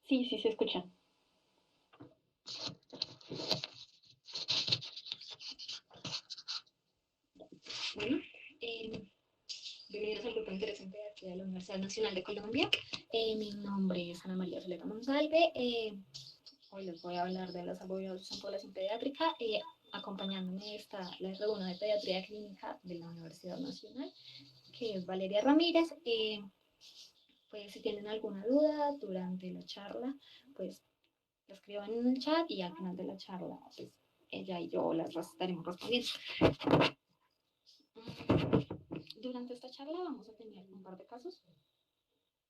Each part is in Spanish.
Sí, sí se escucha. Bueno, eh, bienvenidos al grupo interesante de aquí de la Universidad Nacional de Colombia. Mi nombre es Ana María Zuleta Monsalve. Hoy les voy a hablar de los apoyos en población pediátrica. Acompañándome está la R1 de Pediatría Clínica de la Universidad Nacional, que es Valeria Ramírez. Pues si tienen alguna duda durante la charla, pues la escriban en el chat y al final de la charla, pues ella y yo las estaremos respondiendo. Durante esta charla vamos a tener un par de casos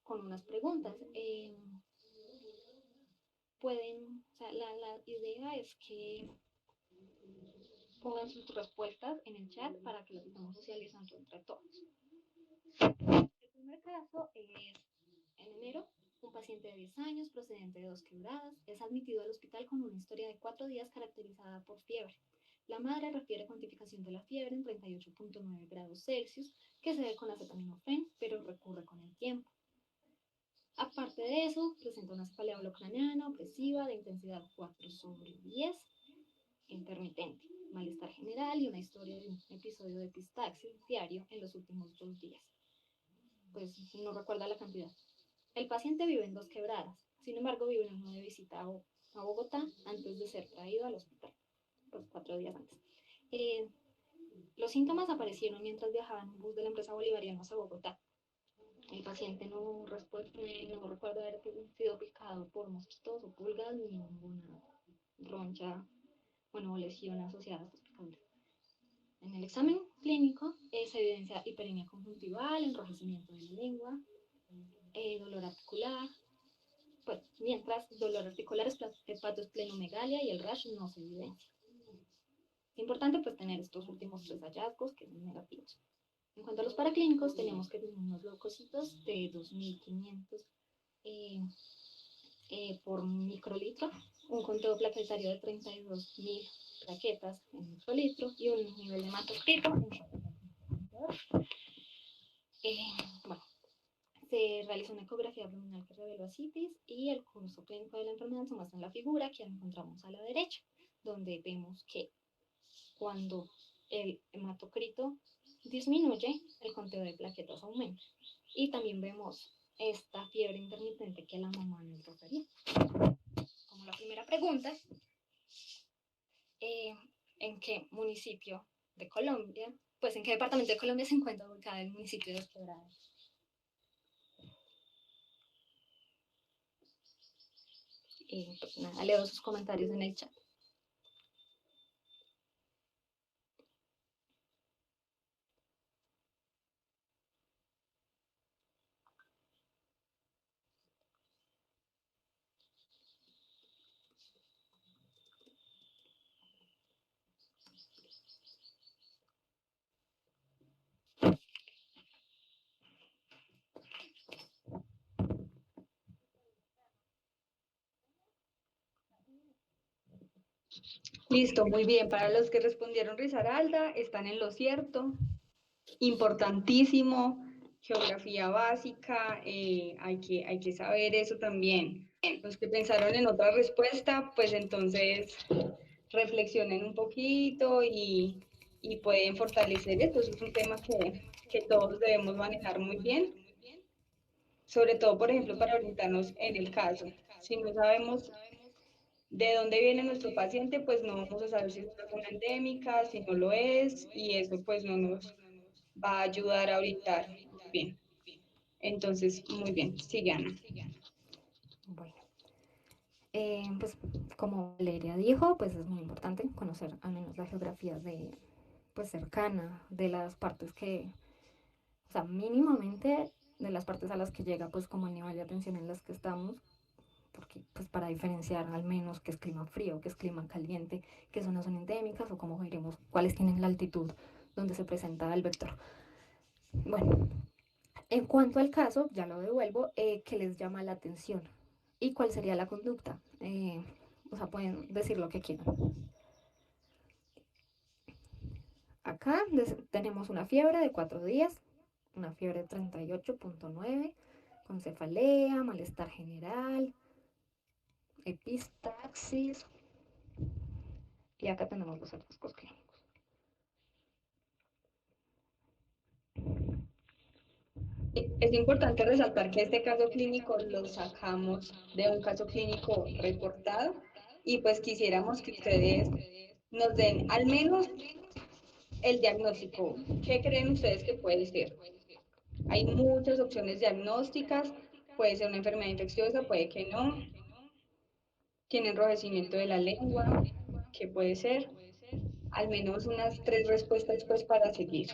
con unas preguntas. La idea es que pongan sus respuestas en el chat para que las estemos socializando entre todos. El primer caso es en enero. Un paciente de 10 años, procedente de 2 quebradas, es admitido al hospital con una historia de 4 días caracterizada por fiebre. La madre refiere cuantificación de la fiebre en 38.9 grados Celsius, que se ve con acetaminofén, pero recurre con el tiempo. Aparte de eso, presenta una cefalea holocraniana opresiva de intensidad 4/10, intermitente, malestar general y una historia de un episodio de epistaxis diario en los últimos 2 días. Pues no recuerda la cantidad. El paciente vive en Dos Quebradas, sin embargo vive en una de visita a Bogotá antes de ser traído al hospital, pues 4 días antes. Los síntomas aparecieron mientras viajaba en un bus de la empresa Bolivariana a Bogotá. El paciente no recuerda haber sido picado por mosquitos o pulgas ni ninguna roncha, o lesión asociada a estos picaduras. En el examen clínico se evidencia hiperemia conjuntival, enrojecimiento de la lengua, dolor articular, pues mientras dolor articular, hepatosplenomegalia y el rash no se evidencia. Es importante pues tener estos últimos 3 hallazgos que son negativos. En cuanto a los paraclínicos, tenemos que tener unos leucocitos de 2500 por microlitro, un conteo plaquetario de 32.000 plaquetas en microlitro y un nivel de hematocrito en bueno, se realizó una ecografía abdominal que reveló ascitis y el curso clínico de la enfermedad se muestra en la figura que encontramos a la derecha, donde vemos que cuando el hematocrito disminuye, el conteo de plaquetas aumenta. Y también vemos esta fiebre intermitente que la mamá nos refería. Como la primera pregunta, ¿en qué municipio de Colombia, pues en qué departamento de Colombia se encuentra ubicado el municipio de Dos Quebradas? Pues nada, leo sus comentarios en el chat. Listo, muy bien. Para los que respondieron Risaralda, están en lo cierto. Importantísimo, geografía básica, hay que saber eso también. Los que pensaron en otra respuesta, pues entonces reflexionen un poquito y pueden fortalecer esto. Eso es un tema que todos debemos manejar muy bien, sobre todo, por ejemplo, para orientarnos en el caso. Si no sabemos de dónde viene nuestro paciente, pues no vamos a saber si es una zona endémica, si no lo es, y eso pues no nos va a ayudar a orientar muy bien. Entonces, muy bien, sigue Ana. Bueno, pues como Valeria dijo, pues es muy importante conocer al menos la geografía pues cercana de las partes que, o sea, mínimamente de las partes a las que llega, pues como el nivel de atención en las que estamos, porque pues para diferenciar al menos qué es clima frío, qué es clima caliente, qué zonas son endémicas o como veremos cuáles tienen la altitud donde se presenta el vector. Bueno, en cuanto al caso, ya lo devuelvo, ¿qué les llama la atención? ¿Y cuál sería la conducta? O sea, pueden decir lo que quieran. Acá tenemos una fiebre de 4 días, una fiebre de 38.9, con cefalea, malestar general, epistaxis, y acá tenemos los hallazgos clínicos. Es importante resaltar que este caso clínico lo sacamos de un caso clínico reportado y pues quisiéramos que ustedes nos den al menos el diagnóstico. ¿Qué creen ustedes que puede ser? Hay muchas opciones diagnósticas, puede ser una enfermedad infecciosa, puede que no, tiene enrojecimiento de la lengua, ¿qué puede ser? Al menos unas 3 respuestas pues para seguir.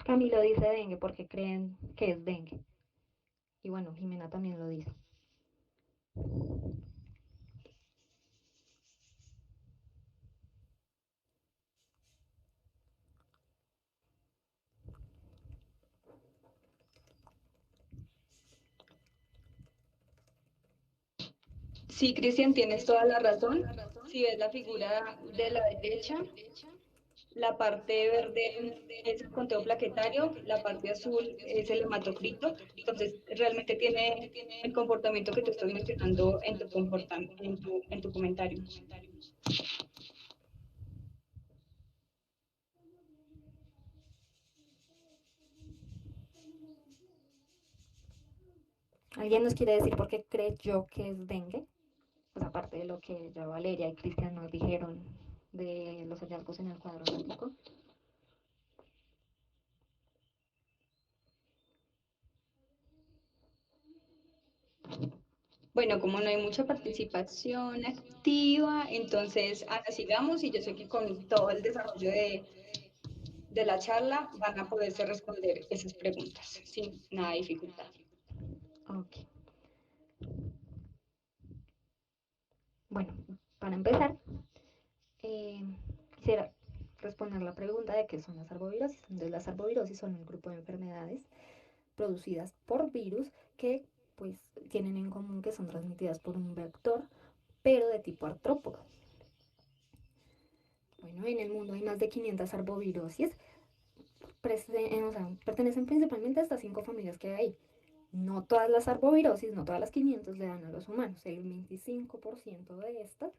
Camilo dice dengue porque creen que es dengue. Y bueno, Jimena también lo dice. Sí, Cristian, tienes toda la razón. Si ves la figura de la derecha, la parte verde es el conteo plaquetario, la parte azul es el hematocrito. Entonces, realmente tiene el comportamiento que tú estás mencionando en tu comentario. ¿Alguien nos quiere decir por qué cree yo que es dengue? Pues aparte de lo que ya Valeria y Cristian nos dijeron de los hallazgos en el cuadro hemático. Bueno, como no hay mucha participación activa, entonces, Ana, sigamos y yo sé que con todo el desarrollo de la charla van a poderse responder esas preguntas sin nada de dificultad. Ok. Bueno, para empezar, quisiera responder la pregunta de qué son las arbovirosis. Entonces, las arbovirosis son un grupo de enfermedades producidas por virus que pues tienen en común que son transmitidas por un vector, pero de tipo artrópodo. Bueno, en el mundo hay más de 500 arbovirosis, o sea, pertenecen principalmente a estas 5 familias que hay. No todas las arbovirosis, no todas las 500 le dan a los humanos. El 25% de estas,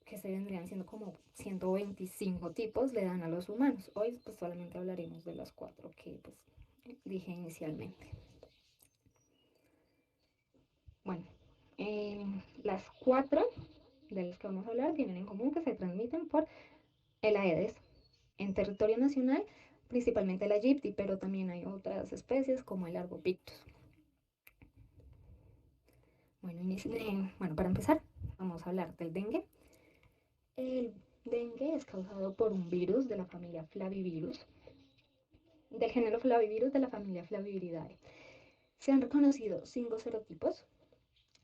que se vendrían siendo como 125 tipos, le dan a los humanos. Hoy pues solamente hablaremos de las 4 que pues dije inicialmente. Bueno, las 4 de las que vamos a hablar tienen en común que se transmiten por el Aedes en territorio nacional, principalmente la Aegypti, pero también hay otras especies como el Arbopictus. Bueno, para empezar, vamos a hablar del dengue. El dengue es causado por un virus de la familia Flavivirus, del género Flavivirus de la familia Flaviviridae. Se han reconocido 5 serotipos.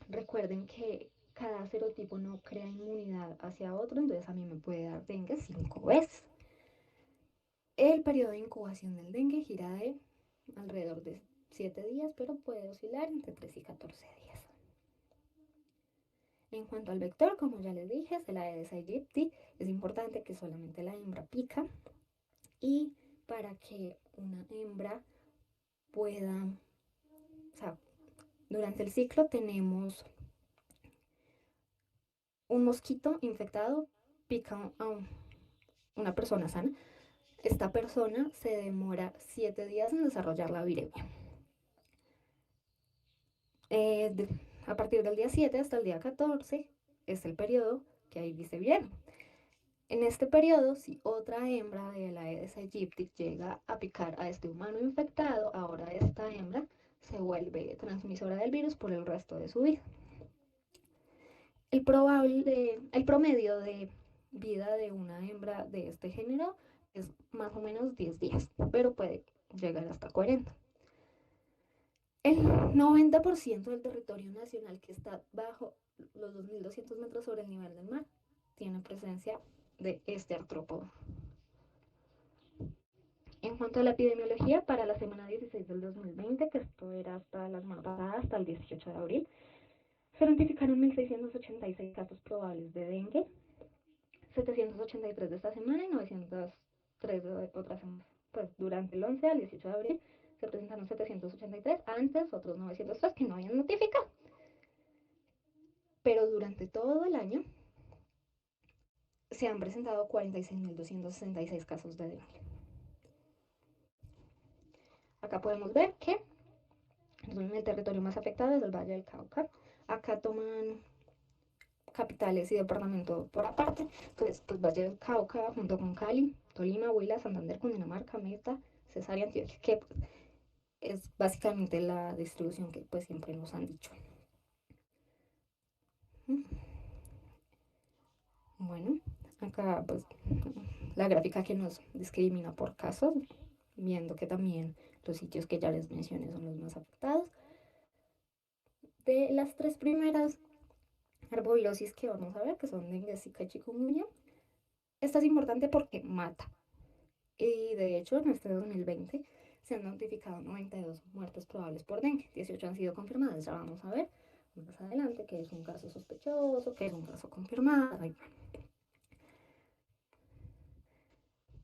Recuerden que cada serotipo no crea inmunidad hacia otro, entonces a mí me puede dar dengue 5 veces. El periodo de incubación del dengue gira de alrededor de 7 días, pero puede oscilar entre 3 y 14 días. En cuanto al vector, como ya les dije, es el Aedes aegypti. Es importante que solamente la hembra pica, y para que una hembra pueda, o sea, durante el ciclo tenemos un mosquito infectado, pica a una persona sana. Esta persona se demora 7 días en desarrollar la viremia. A partir del día 7 hasta el día 14 es el periodo que ahí dice bien. En este periodo, si otra hembra de la Aedes aegypti llega a picar a este humano infectado, ahora esta hembra se vuelve transmisora del virus por el resto de su vida. El promedio de vida de una hembra de este género es más o menos 10 días, pero puede llegar hasta 40. El 90% del territorio nacional que está bajo los 2.200 metros sobre el nivel del mar tiene presencia de este artrópodo. En cuanto a la epidemiología, para la semana 16 del 2020, que esto era hasta la semana pasada, hasta el 18 de abril, se notificaron 1.686 casos probables de dengue, 783 de esta semana y 903 de otra semana. Pues durante el 11 al 18 de abril se presentaron 783, antes otros 903 que no habían notificado. Pero durante todo el año se han presentado 46.266 casos de dengue. Acá podemos ver que el territorio más afectado es el Valle del Cauca. Acá toman capitales y departamentos por aparte. Entonces, pues Valle del Cauca junto con Cali, Tolima, Huila, Santander, Cundinamarca, Meta, Cesar y Antioquia, que pues, es básicamente la distribución que pues siempre nos han dicho. Bueno, acá pues la gráfica que nos discrimina por casos, viendo que también los sitios que ya les mencioné son los más afectados. De las tres primeras arbovirosis que vamos a ver, que son dengue, zika y chikungunya, esta es importante porque mata. Y de hecho, en este 2020 se han notificado 92 muertes probables por dengue. 18 han sido confirmadas. Ya vamos a ver más adelante que es un caso sospechoso, que es un caso confirmado.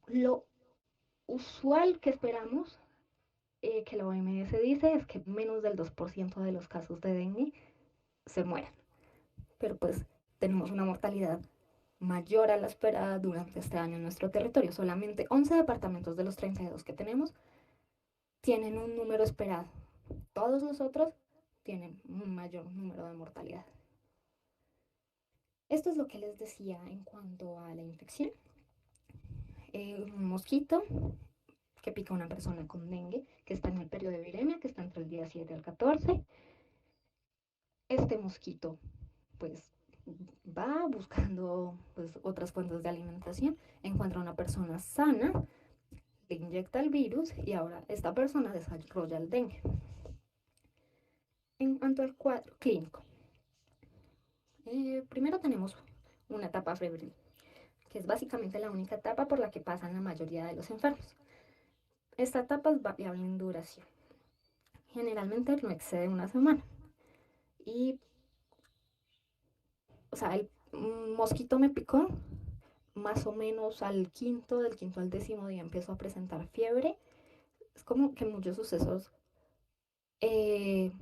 Lo usual que esperamos, que la OMS dice, es que menos del 2% de los casos de dengue se mueran. Pero pues tenemos una mortalidad mayor a la esperada durante este año en nuestro territorio. Solamente 11 departamentos de los 32 que tenemos tienen un número esperado. Todos los otros tienen un mayor número de mortalidad. Esto es lo que les decía en cuanto a la infección. Un mosquito que pica a una persona con dengue, que está en el periodo de viremia, que está entre el día 7 al 14. Este mosquito, pues, va buscando pues, otras fuentes de alimentación, encuentra a una persona sana, le inyecta el virus y ahora esta persona desarrolla el dengue. En cuanto al cuadro clínico, primero tenemos una etapa febril, que es básicamente la única etapa por la que pasan la mayoría de los enfermos. Esta etapa es variable en duración. Generalmente no excede una semana. Y, o sea, el mosquito me picó, más o menos del quinto al décimo día empezó a presentar fiebre. Es como que muchos sucesos eh,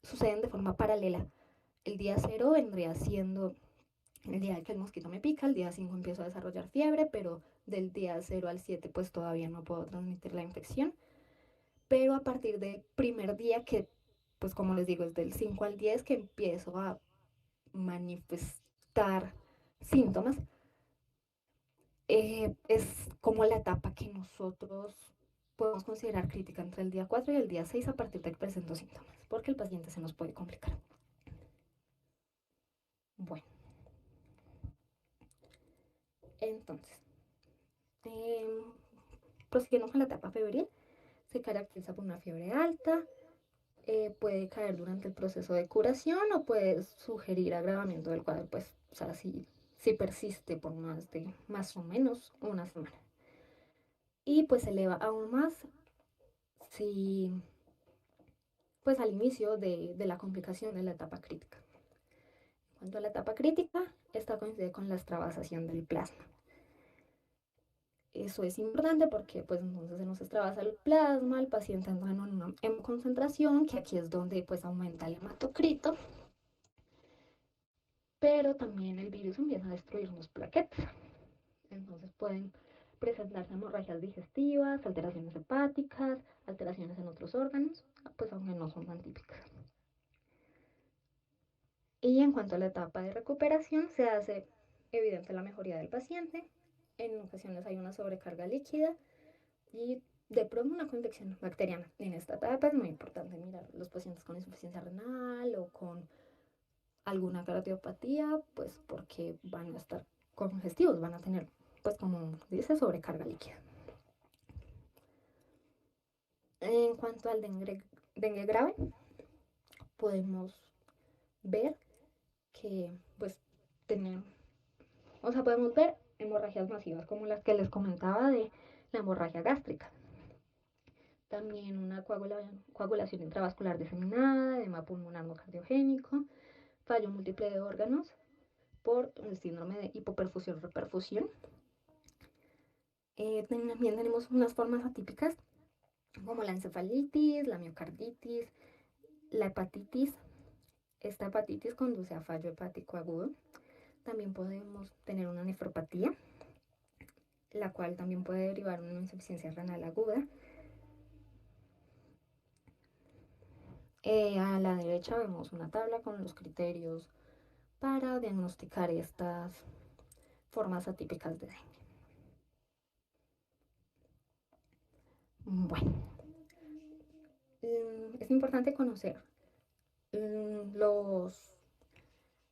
suceden de forma paralela. El día 0 vendría siendo el día que el mosquito me pica, el día 5 empiezo a desarrollar fiebre, pero del día 0 al 7 pues todavía no puedo transmitir la infección. Pero a partir del primer día, que pues como les digo es del 5 al 10 que empiezo a manifestar síntomas, es como la etapa que nosotros podemos considerar crítica entre el día 4 y el día 6 a partir de que presento síntomas, porque el paciente se nos puede complicar. Bueno, entonces, prosiguiendo con la etapa febril, se caracteriza por una fiebre alta, puede caer durante el proceso de curación o puede sugerir agravamiento del cuadro, pues, o sea, si persiste por más o menos una semana. Y pues se eleva aún más si, pues al inicio de la complicación de la etapa crítica. En cuanto a la etapa crítica, esta coincide con la extravasación del plasma. Eso es importante porque pues entonces se nos extravasa el plasma, el paciente entra en una concentración, que aquí es donde pues aumenta el hematocrito, pero también el virus empieza a destruirnos plaquetas. Entonces pueden presentarse hemorragias digestivas, alteraciones hepáticas, alteraciones en otros órganos, pues aunque no son tan típicas. Y en cuanto a la etapa de recuperación, se hace evidente la mejoría del paciente. En ocasiones hay una sobrecarga líquida y de pronto una infección bacteriana. En esta etapa es muy importante mirar los pacientes con insuficiencia renal o con alguna cardiopatía, pues porque van a estar congestivos, van a tener, pues como dice, sobrecarga líquida. En cuanto al dengue grave, podemos ver que pues tenemos, o sea, podemos ver hemorragias masivas como las que les comentaba de la hemorragia gástrica. También una coagulación intravascular diseminada, edema pulmonar no cardiogénico, fallo múltiple de órganos por el síndrome de hipoperfusión-reperfusión. También tenemos unas formas atípicas como la encefalitis, la miocarditis, la hepatitis. Esta hepatitis conduce a fallo hepático agudo. También podemos tener una nefropatía, la cual también puede derivar en una insuficiencia renal aguda. A la derecha vemos una tabla con los criterios para diagnosticar estas formas atípicas de dengue. Bueno, es importante conocer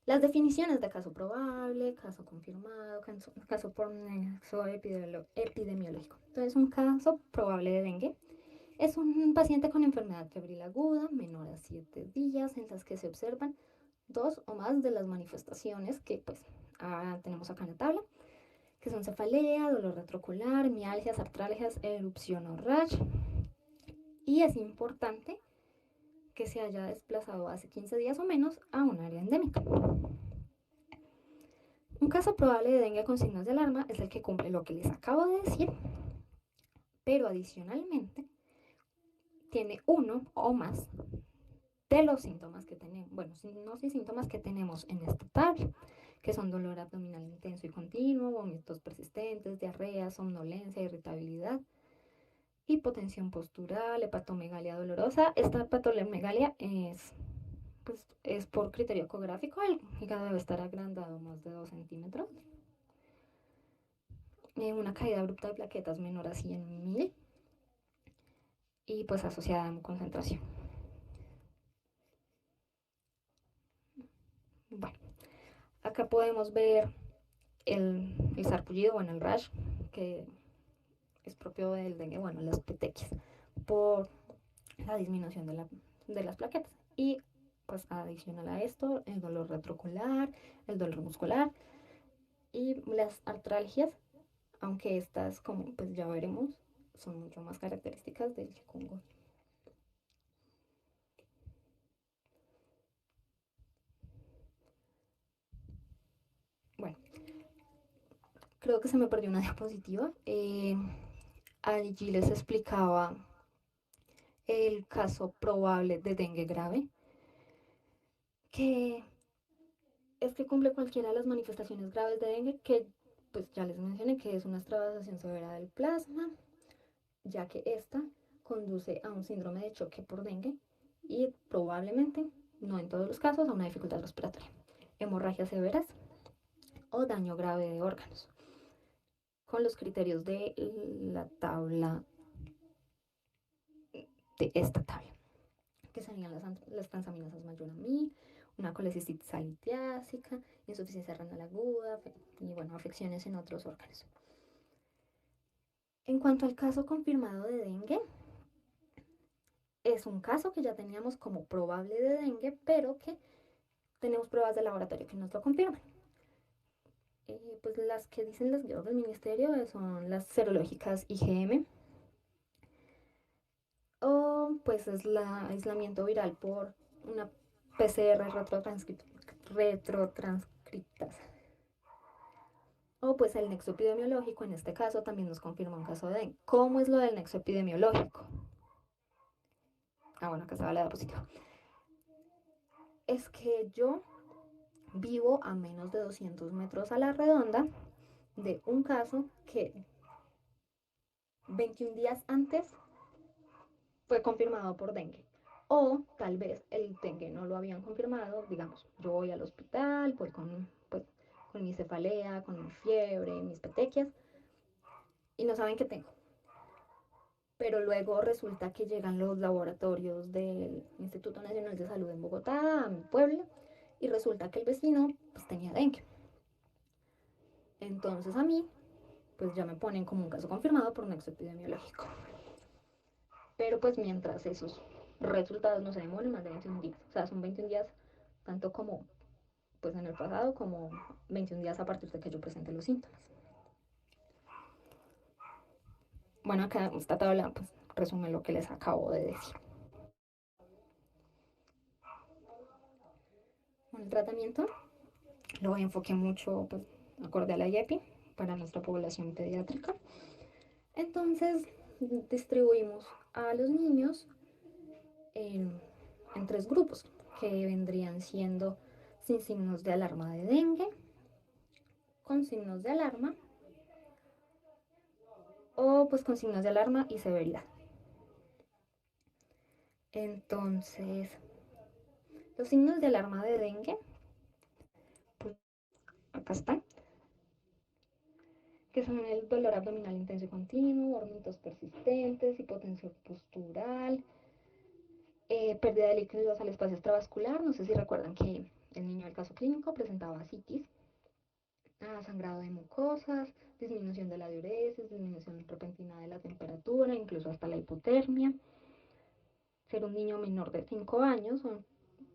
las definiciones de caso probable, caso confirmado, caso por nexo epidemiológico. Entonces, un caso probable de dengue es un paciente con enfermedad febril aguda menor a 7 días en las que se observan 2 o más de las manifestaciones que pues tenemos acá en la tabla, que son cefalea, dolor retrocular, mialgias, artralgias, erupción o rash. Y es importante que se haya desplazado hace 15 días o menos a un área endémica. Un caso probable de dengue con signos de alarma es el que cumple lo que les acabo de decir, pero adicionalmente tiene uno o más de los síntomas que tenemos, bueno, síntomas que tenemos en esta tabla, que son dolor abdominal intenso y continuo, vómitos persistentes, diarrea, somnolencia, irritabilidad, hipotensión postural, hepatomegalia dolorosa. Esta hepatomegalia es por criterio ecográfico, el hígado debe estar agrandado más de 2 centímetros. Una caída abrupta de plaquetas menor a 100.000 y pues asociada a concentración. Bueno, acá podemos ver el sarpullido, bueno, el rash, que es propio del dengue, bueno, las petequias, por la disminución de las plaquetas. Y pues adicional a esto, el dolor retrocular, el dolor muscular y las artralgias, aunque estas, como pues ya veremos, son mucho más características del chikungunya. Bueno, creo que se me perdió una diapositiva. Allí les explicaba el caso probable de dengue grave, que es que cumple cualquiera de las manifestaciones graves de dengue, que pues ya les mencioné que es una extravasación severa del plasma, ya que esta conduce a un síndrome de choque por dengue y probablemente, no en todos los casos, a una dificultad respiratoria, hemorragias severas o daño grave de órganos, con los criterios de la tabla, de esta tabla, que serían las transaminasas mayor a 1000, una colecistitis litiásica, insuficiencia renal aguda y bueno, afecciones en otros órganos. En cuanto al caso confirmado de dengue, es un caso que ya teníamos como probable de dengue, pero que tenemos pruebas de laboratorio que nos lo confirman. Pues las que dicen las guías del ministerio son las serológicas IgM, o pues es el aislamiento viral por una PCR retrotranscriptasa. O pues el nexo epidemiológico, en este caso también nos confirma un caso de dengue. ¿Cómo es lo del nexo epidemiológico? Bueno, acá estaba la diapositiva. Es que yo vivo a menos de 200 metros a la redonda de un caso que 21 días antes fue confirmado por dengue. O tal vez el dengue no lo habían confirmado, digamos, yo voy al hospital, voy con mi cefalea, con mi fiebre, mis petequias, y no saben qué tengo. Pero luego resulta que llegan los laboratorios del Instituto Nacional de Salud en Bogotá, a mi pueblo, y resulta que el vecino pues tenía dengue. Entonces a mí, pues ya me ponen como un caso confirmado por nexo epidemiológico. Pero pues mientras esos resultados no se demoren más de 21 días, o sea, son 21 días tanto como pues en el pasado como 21 días a partir de que yo presente los síntomas. Bueno, acá esta tabla pues resume lo que les acabo de decir. Bueno, el tratamiento lo enfoqué mucho pues acorde a la IEPI para nuestra población pediátrica. Entonces distribuimos a los niños en tres grupos que vendrían siendo sin signos de alarma de dengue, con signos de alarma o pues con signos de alarma y severidad. Entonces, los signos de alarma de dengue, pues acá están, que son el dolor abdominal intenso y continuo, vómitos persistentes, hipotensión postural, pérdida de líquidos al espacio extravascular. No sé si recuerdan que el niño del caso clínico presentaba citis, sangrado de mucosas, disminución de la diuresis, disminución repentina de la temperatura, incluso hasta la hipotermia. Ser un niño menor de 5 años,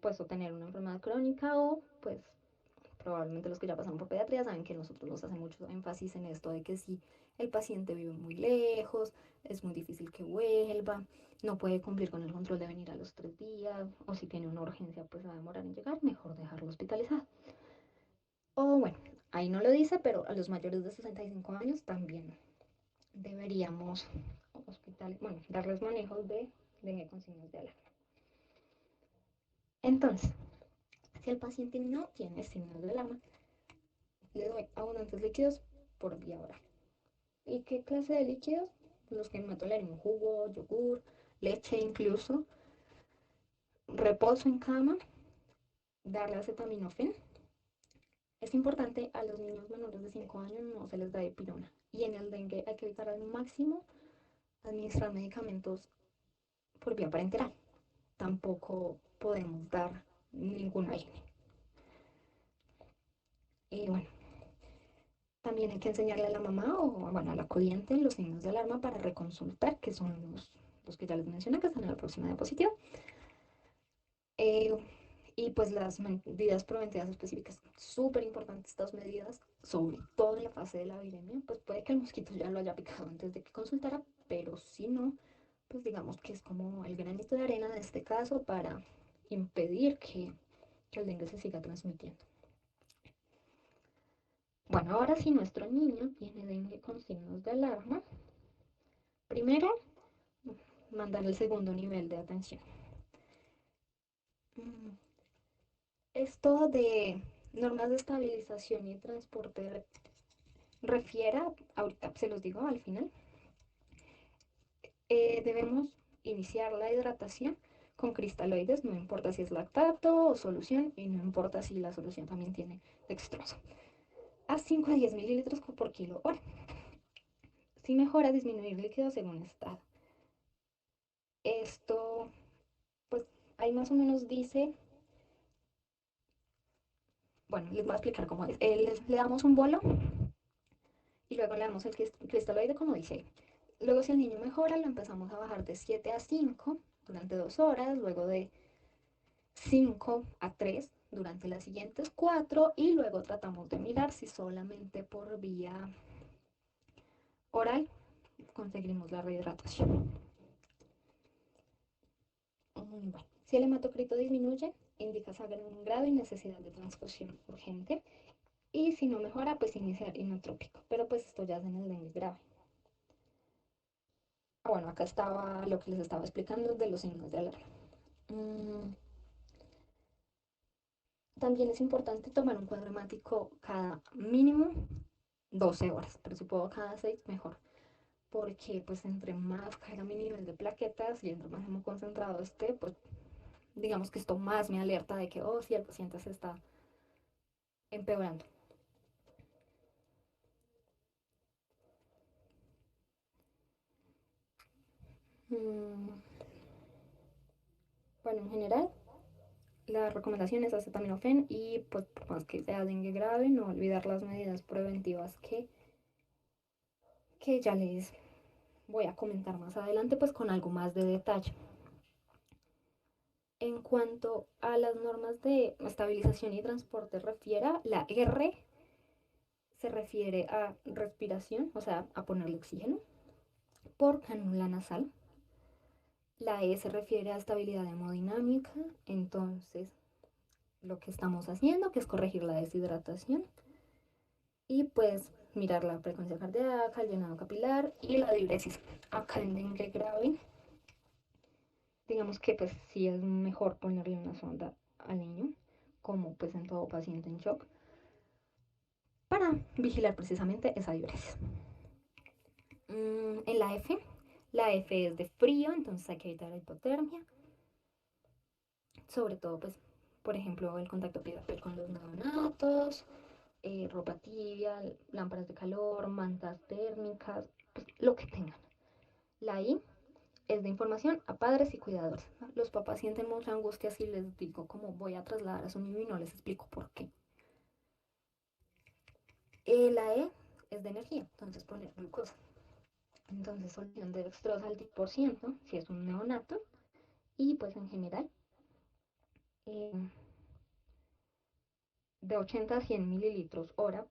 pues o tener una enfermedad crónica o pues probablemente los que ya pasaron por pediatría saben que nosotros nos hacemos mucho énfasis en esto de que si el paciente vive muy lejos, es muy difícil que vuelva, no puede cumplir con el control de venir a los 3 días, o si tiene una urgencia pues va a demorar en llegar, mejor dejarlo hospitalizado. O bueno, ahí no lo dice, pero a los mayores de 65 años también deberíamos bueno, darles manejos de dengue con signos de alarma. Entonces, si el paciente no tiene signos de alarma, le doy abundantes líquidos por vía oral. ¿Y qué clase de líquidos? Los que no toleren jugo, yogur, leche incluso, reposo en cama, darle acetaminofén. Es importante, a los niños menores de 5 años no se les da dipirona. Y en el dengue hay que evitar al máximo administrar medicamentos por vía parenteral. Tampoco podemos dar ningún AINE. Y bueno, también hay que enseñarle a la mamá o bueno, a la acudiente los signos de alarma para reconsultar, que son los que ya les mencioné, que están en la próxima diapositiva. Eh, y pues las medidas preventivas específicas, súper importantes estas medidas, sobre todo en la fase de la viremia, pues puede que el mosquito ya lo haya picado antes de que consultara, pero si no, pues digamos que es como el granito de arena de este caso para impedir que el dengue se siga transmitiendo. Bueno, ahora si nuestro niño tiene dengue con signos de alarma, primero mandar el segundo nivel de atención. Esto de normas de estabilización y transporte refiera, ahorita se los digo al final, debemos iniciar la hidratación con cristaloides, no importa si es lactato o solución, y no importa si la solución también tiene dextrosa, a 5 a 10 mililitros por kilo hora. Si mejora, disminuir líquidos según estado. Esto, pues ahí más o menos dice, bueno, les voy a explicar cómo es. Le damos un bolo y luego le damos el cristaloide como dice ahí. Luego si el niño mejora, lo empezamos a bajar de 7 a 5 durante 2 horas, luego de 5 a 3 durante las siguientes 4 y luego tratamos de mirar si solamente por vía oral conseguimos la rehidratación. Bueno, si el hematocrito disminuye, indica sangre en un grado y necesidad de transfusión urgente. Y si no mejora, pues iniciar inotrópico. Pero pues esto ya es en el dengue grave. Bueno, acá estaba lo que les estaba explicando de los signos de alarma. También es importante tomar un cuadro hemático cada mínimo 12 horas, pero si puedo cada 6 mejor, porque pues entre más caiga mi nivel de plaquetas y entre más concentrado esté, pues digamos que esto más me alerta de que, oh, sí, el paciente se está empeorando. Bueno, en general, la recomendación es acetaminofén y pues por más que sea dengue grave, no olvidar las medidas preventivas que ya les voy a comentar más adelante pues con algo más de detalle. En cuanto a las normas de estabilización y transporte refiera, la R se refiere a respiración, o sea, a ponerle oxígeno por cánula nasal. La E se refiere a estabilidad hemodinámica, entonces lo que estamos haciendo, que es corregir la deshidratación y pues mirar la frecuencia cardíaca, el llenado capilar y la diuresis. Acá en dengue grave, digamos que pues sí es mejor ponerle una sonda al niño, como pues en todo paciente en shock, para vigilar precisamente esa diuresis. En la F es de frío, entonces hay que evitar la hipotermia, sobre todo pues, por ejemplo, el contacto piel a piel con los neonatos, ropa tibia, lámparas de calor, mantas térmicas, pues, lo que tengan. La I es de información a padres y cuidadores. Los papás sienten mucha angustia si les digo cómo voy a trasladar a su niño y no les explico por qué. La E es de energía, entonces poner glucosa. Entonces solución de dextrosa al 10% si es un neonato y pues en general eh, de 80 a 100 mililitros hora,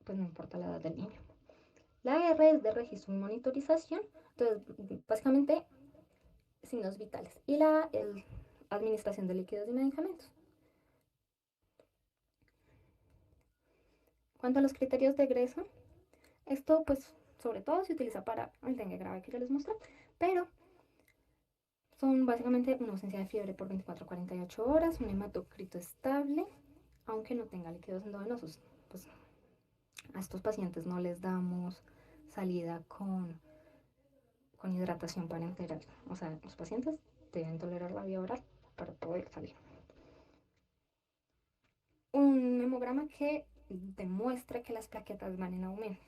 pues no importa la edad del niño. La R es de registro y monitorización, entonces básicamente signos vitales. Y la administración de líquidos y medicamentos. Cuanto a los criterios de egreso, esto pues sobre todo se utiliza para el dengue grave que yo les mostré, pero son básicamente una ausencia de fiebre por 24 a 48 horas, un hematocrito estable, aunque no tenga líquidos endovenosos. Pues a estos pacientes no les damos salida con hidratación parenteral. O sea, los pacientes deben tolerar la vía oral para poder salir. Un hemograma que demuestra que las plaquetas van en aumento.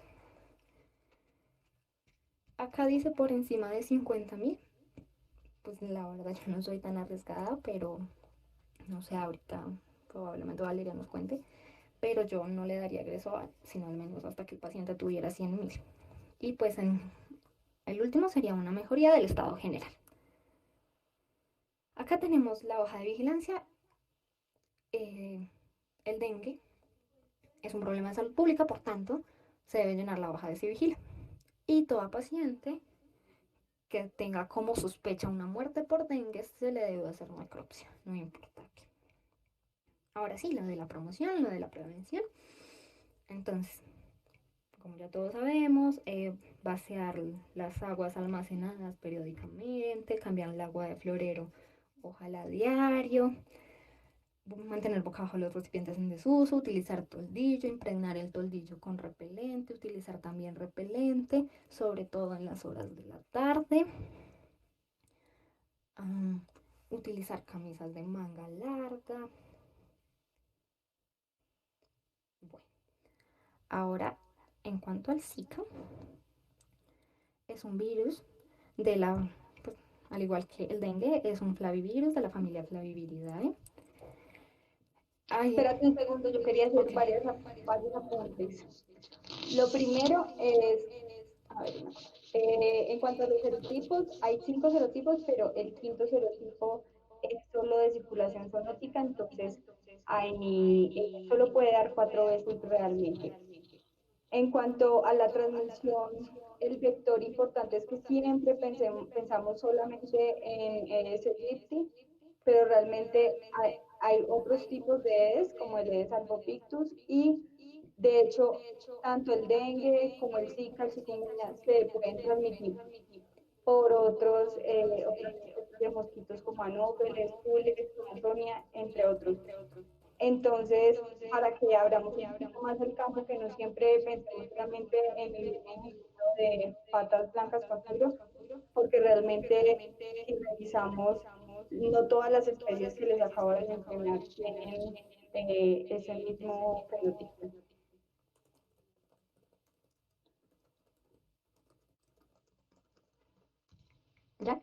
Acá dice por encima de 50.000. Pues la verdad yo no soy tan arriesgada, pero no sé, ahorita probablemente Valeria nos cuente. Pero yo no le daría egreso sino al menos hasta que el paciente tuviera 100.000. Y pues el último sería una mejoría del estado general. Acá tenemos la hoja de vigilancia. El dengue es un problema de salud pública, por tanto, se debe llenar la hoja de vigilia. Y toda paciente que tenga como sospecha una muerte por dengue se le debe hacer necropsia, no importa qué. Ahora sí, lo de la promoción, lo de la prevención. Entonces, como ya todos sabemos, vaciar las aguas almacenadas periódicamente, cambiar el agua de florero, ojalá a diario, mantener boca abajo los recipientes en desuso, utilizar toldillo, impregnar el toldillo con repelente, utilizar también repelente, sobre todo en las horas de la tarde. Utilizar camisas de manga larga. Bueno, ahora en cuanto al Zika, es un virus de la, pues, al igual que el dengue, es un flavivirus de la familia Flaviviridae. Ay, Espérate un segundo, yo quería hacer ok. varios apuntes. Lo primero es, a ver, una cosa. En cuanto a los serotipos, hay 5 serotipos, pero el quinto serotipo es solo de circulación zoonótica, entonces solo puede dar 4 veces realmente. En cuanto a la transmisión, el vector importante es que siempre pensamos solamente en Aedes aegypti, pero realmente hay otros tipos de Aedes, como el Aedes albopictus, y de hecho, tanto el dengue como el Zika, el chikungunya, se pueden transmitir por otras especies de mosquitos como anófeles, cules, antonia, entre otros. Entonces, para que abramos un poquito más el campo, que no siempre pensemos solamente en el ejemplo de patas blancas con tiros, porque realmente si revisamos, no todas las especies que les acabo de mencionar tienen ese mismo fenotipo. ¿Ya?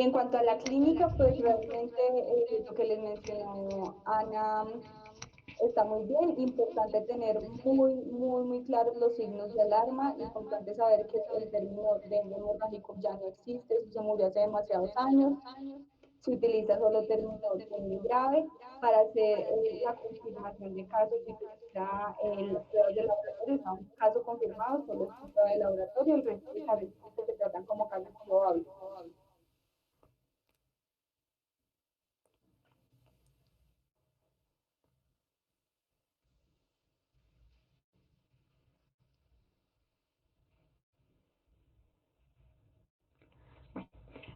Y en cuanto a la clínica, pues realmente lo que les mencionó Ana está muy bien. Importante tener muy claros los signos de alarma. Importante saber que el término dengue hemorrágico ya no existe, eso se murió hace demasiados años. Se utiliza solo término dengue grave para hacer la confirmación de casos y utiliza pruebas de laboratorio. O sea, un caso confirmado solo es una prueba de laboratorio, el resto de casos que se tratan como casos probables.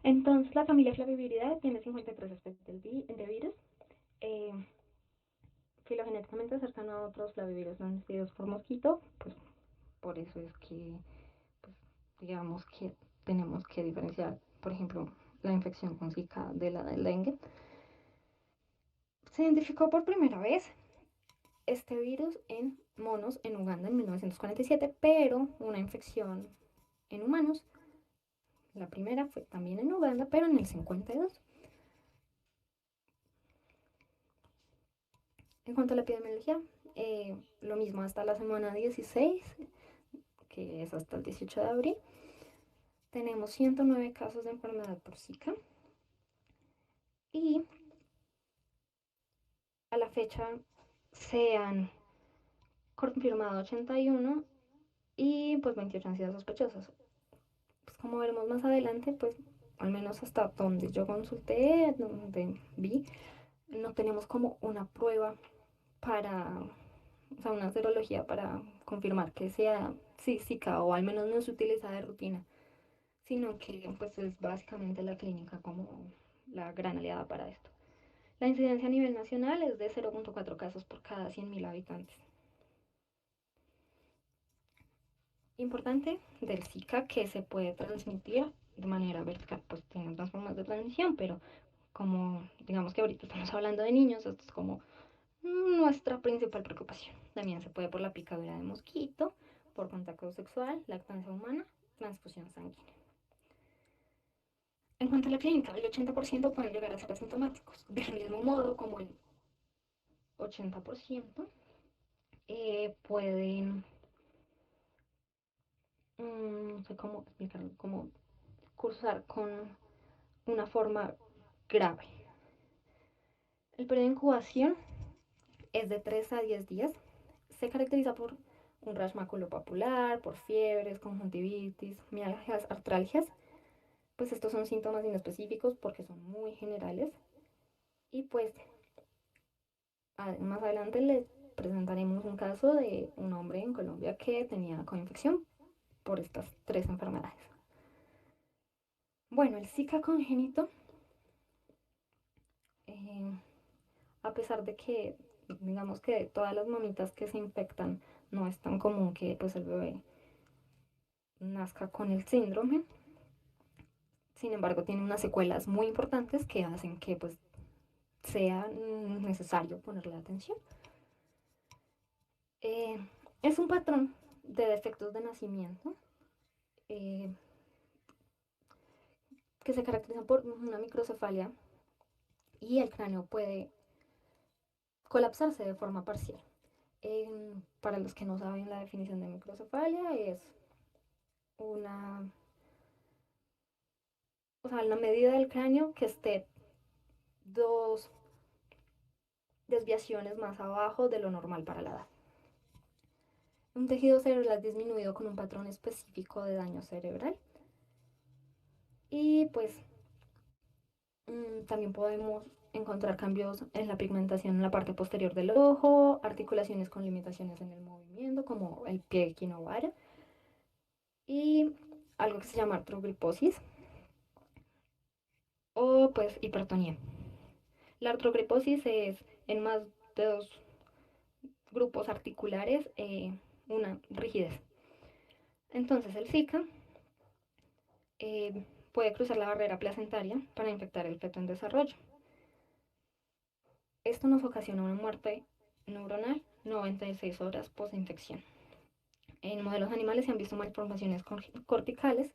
Entonces, la familia Flaviviridae tiene 53 especies de virus, eh, filogenéticamente cercano a otros flavivirus transmitidos por mosquito, pues por eso es que, pues, digamos que tenemos que diferenciar, por ejemplo, la infección con Zika de la del dengue. Se identificó por primera vez este virus en monos en Uganda en 1947, pero una infección en humanos, la primera fue también en Uganda, pero en el 52. En cuanto a la epidemiología, lo mismo hasta la semana 16, que es hasta el 18 de abril, tenemos 109 casos de enfermedad por Zika y a la fecha se han confirmado 81 y pues 28 han sido sospechosos. Pues como veremos más adelante, pues al menos hasta donde yo consulté, donde vi, no tenemos como una prueba para, o sea, una serología para confirmar que sea Zika, o al menos no se utiliza de rutina, sino que pues es básicamente la clínica como la gran aliada para esto. La incidencia a nivel nacional es de 0.4 casos por cada 100.000 habitantes. Importante del Zika, que se puede transmitir de manera vertical, pues tiene otras formas de transmisión, pero como digamos que ahorita estamos hablando de niños, esto es como nuestra principal preocupación. También se puede por la picadura de mosquito, por contacto sexual, lactancia humana, transfusión sanguínea. En cuanto a la clínica, el 80% pueden llegar a ser asintomáticos, del mismo modo como el 80% pueden, no sé cómo explicarlo, como cursar con una forma grave. El periodo de incubación es de 3 a 10 días. Se caracteriza por un rash maculopapular, por fiebres, conjuntivitis, mialgias, artralgias. Pues estos son síntomas inespecíficos porque son muy generales. Y pues más adelante les presentaremos un caso de un hombre en Colombia que tenía coinfección por estas 3 enfermedades. Bueno, el Zika congénito, eh, a pesar de que, digamos que de todas las mamitas que se infectan, no es tan común que pues el bebé nazca con el síndrome. Sin embargo, tiene unas secuelas muy importantes que hacen que pues sea necesario ponerle atención. Eh, es un patrón de defectos de nacimiento eh, que se caracteriza por una microcefalia y el cráneo puede colapsarse de forma parcial. Para los que no saben, la definición de microcefalia es una, o sea, la medida del cráneo que esté 2 desviaciones más abajo de lo normal para la edad. Un tejido cerebral disminuido con un patrón específico de daño cerebral. Y pues también podemos encontrar cambios en la pigmentación en la parte posterior del ojo, articulaciones con limitaciones en el movimiento, como el pie equinovaro, y algo que se llama artrogriposis o pues hipertonía. La artrogriposis es en más de 2 grupos articulares una rigidez. Entonces el Zika puede cruzar la barrera placentaria para infectar el feto en desarrollo. Esto nos ocasiona una muerte neuronal 96 horas post-infección. En modelos animales se han visto malformaciones corticales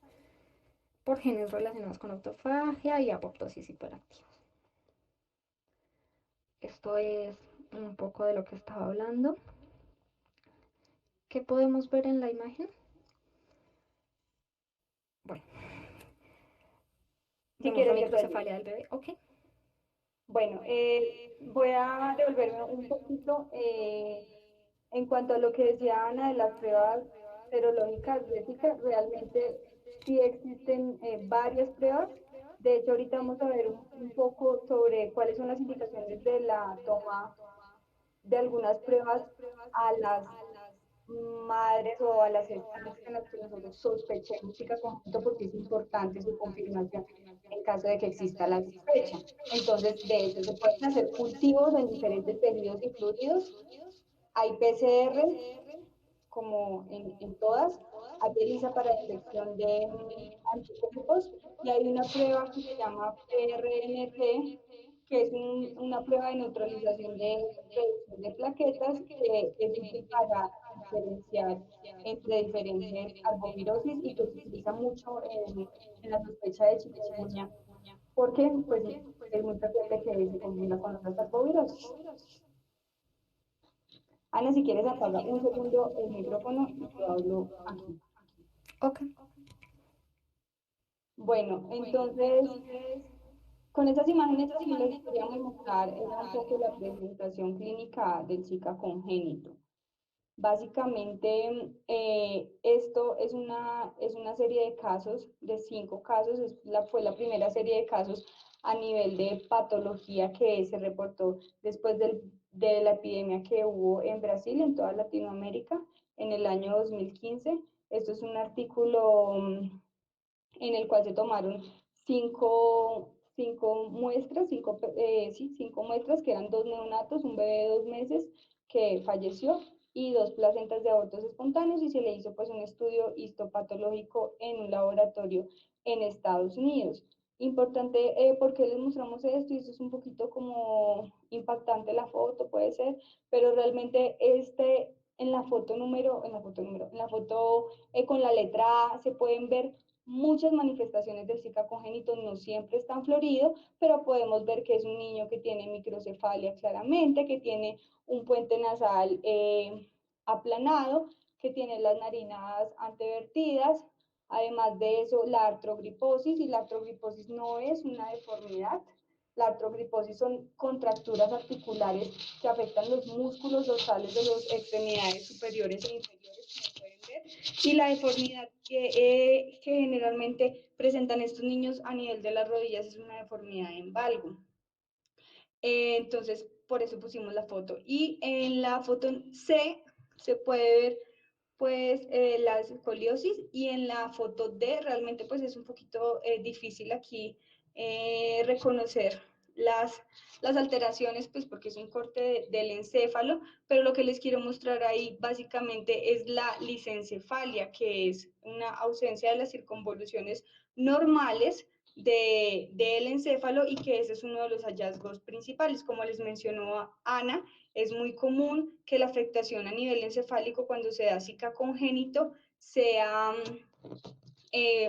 por genes relacionados con autofagia y apoptosis hiperactiva. Esto es un poco de lo que estaba hablando. ¿Qué podemos ver en la imagen? Bueno, Si vemos la quieres, yo te ayudo. microcefalia del bebé. Ok. Bueno, voy a devolverme un poquito en cuanto a lo que decía Ana de las pruebas serológicas, Jessica. Realmente sí existen varias pruebas. De hecho, ahorita vamos a ver un poco sobre cuáles son las indicaciones de la toma de algunas pruebas a las madres o a las estancias en las que nosotros sospechemos zika conjunto, porque es importante su confirmación en caso de que exista la sospecha. Entonces, de hecho, se pueden hacer cultivos en diferentes tejidos y fluidos. Hay PCR, como en todas, hay ELISA para detección de anticuerpos, y hay una prueba que se llama PRNT, que es una prueba de neutralización de reducción de plaquetas, que es útil para diferenciar entre diferentes arbovirosis y que se utiliza mucho en la sospecha de chikungunya, porque pues, es muy frecuente que se confunda con otras arbovirosis. Ana, si quieres apaga un segundo el micrófono y yo hablo aquí. Ok. Bueno, entonces, con esas imágenes lo que les queríamos mostrar era un poco la presentación clínica del Zika congénito. Básicamente, esto es una serie de casos, de 5 casos, fue la primera serie de casos a nivel de patología que se reportó después de la epidemia que hubo en Brasil, en toda Latinoamérica, en el año 2015. Esto es un artículo en el cual se tomaron cinco muestras, cinco muestras, que eran 2 neonatos, un bebé de 2 meses que falleció y 2 placentas de abortos espontáneos, y se le hizo pues un estudio histopatológico en un laboratorio en Estados Unidos. Importante, ¿por qué les mostramos esto? Y esto es un poquito como impactante la foto, puede ser, pero realmente en la foto con la letra A se pueden ver muchas manifestaciones del Zika congénito. No siempre están florido, pero podemos ver que es un niño que tiene microcefalia claramente, que tiene un puente nasal aplanado, que tiene las narinas antevertidas. Además de eso, la artrogriposis, y la artrogriposis no es una deformidad. La artrogriposis son contracturas articulares que afectan los músculos dorsales de las extremidades superiores e inferiores, como pueden ver. Y la deformidad que generalmente presentan estos niños a nivel de las rodillas es una deformidad en valgo. Entonces, por eso pusimos la foto. Y en la foto C se puede ver pues la escoliosis, y en la foto D realmente pues es un poquito difícil aquí reconocer las, las alteraciones, pues porque es un corte del encéfalo, pero lo que les quiero mostrar ahí básicamente es la lisencefalia, que es una ausencia de las circunvoluciones normales del encéfalo, y que ese es uno de los hallazgos principales. Como les mencionó Ana, es muy común que la afectación a nivel encefálico cuando se da Zika congénito sea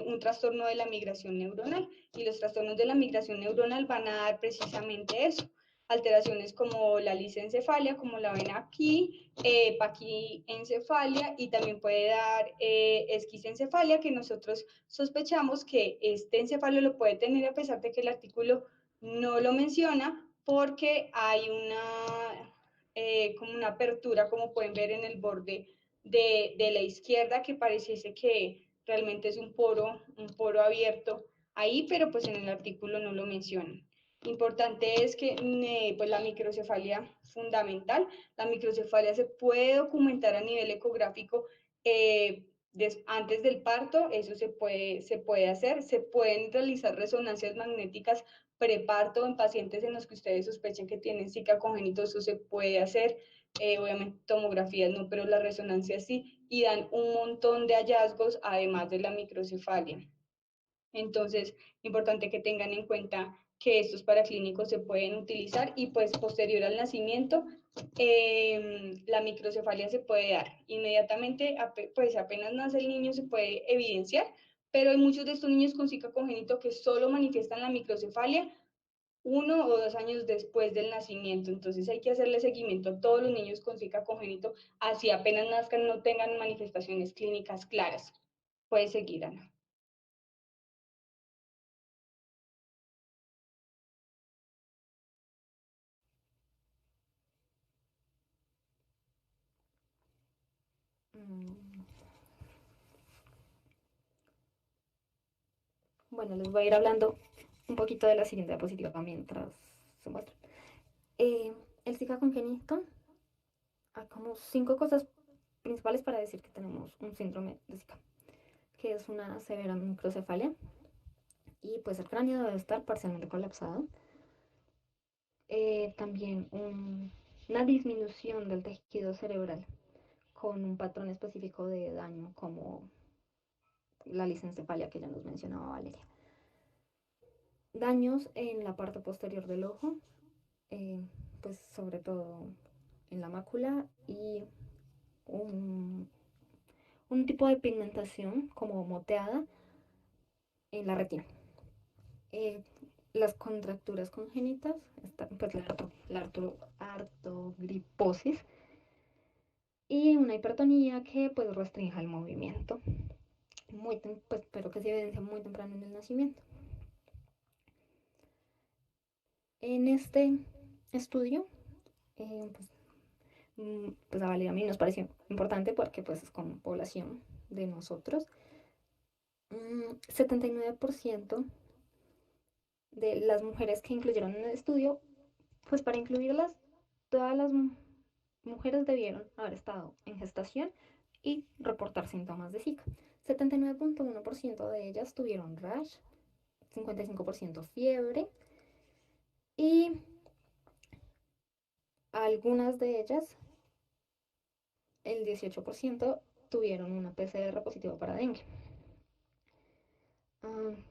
un trastorno de la migración neuronal, y los trastornos de la migración neuronal van a dar precisamente eso, alteraciones como la lisencefalia, como la ven aquí, paquiencefalia, y también puede dar esquisencefalia, que nosotros sospechamos que este encefalo lo puede tener a pesar de que el artículo no lo menciona, porque hay como una apertura, como pueden ver en el borde de la izquierda, que pareciese que realmente es un poro abierto ahí, pero pues en el artículo no lo mencionan. Importante es que pues la microcefalia fundamental, la microcefalia se puede documentar a nivel ecográfico antes del parto, eso se puede hacer, se pueden realizar resonancias magnéticas preparto en pacientes en los que ustedes sospechen que tienen Zika congénito, eso se puede hacer. Obviamente tomografías no, pero las resonancias sí, y dan un montón de hallazgos además de la microcefalia. Entonces, importante que tengan en cuenta que estos paraclínicos se pueden utilizar, y pues posterior al nacimiento la microcefalia se puede dar inmediatamente, pues apenas nace el niño se puede evidenciar, pero hay muchos de estos niños con Zika congénito que solo manifiestan la microcefalia 1 o 2 años después del nacimiento. Entonces hay que hacerle seguimiento a todos los niños con Zika congénito, así apenas nazcan no tengan manifestaciones clínicas claras. Puede seguir, Ana. Mm, Bueno, les voy a ir hablando un poquito de la siguiente diapositiva mientras se muestra. Eh, el Zika congénito, hay como 5 cosas principales para decir que tenemos un síndrome de Zika, que es una severa microcefalia y pues el cráneo debe estar parcialmente colapsado. También una disminución del tejido cerebral con un patrón específico de daño como la lisencefalia que ya nos mencionaba Valeria. Daños en la parte posterior del ojo, eh, pues sobre todo en la mácula y un, un tipo de pigmentación como moteada en la retina. Eh, las contracturas congénitas, pues la artogriposis y una hipertonía que pues restringe el movimiento, pues, pero que se evidencia muy temprano en el nacimiento. En este estudio, pues, pues a Valeria a mí nos pareció importante porque pues es como población de nosotros. 79% de las mujeres que incluyeron en el estudio, pues para incluirlas, todas las mujeres debieron haber estado en gestación y reportar síntomas de Zika. 79.1% de ellas tuvieron rash, 55% fiebre y algunas de ellas, el 18%, tuvieron una PCR positiva para dengue.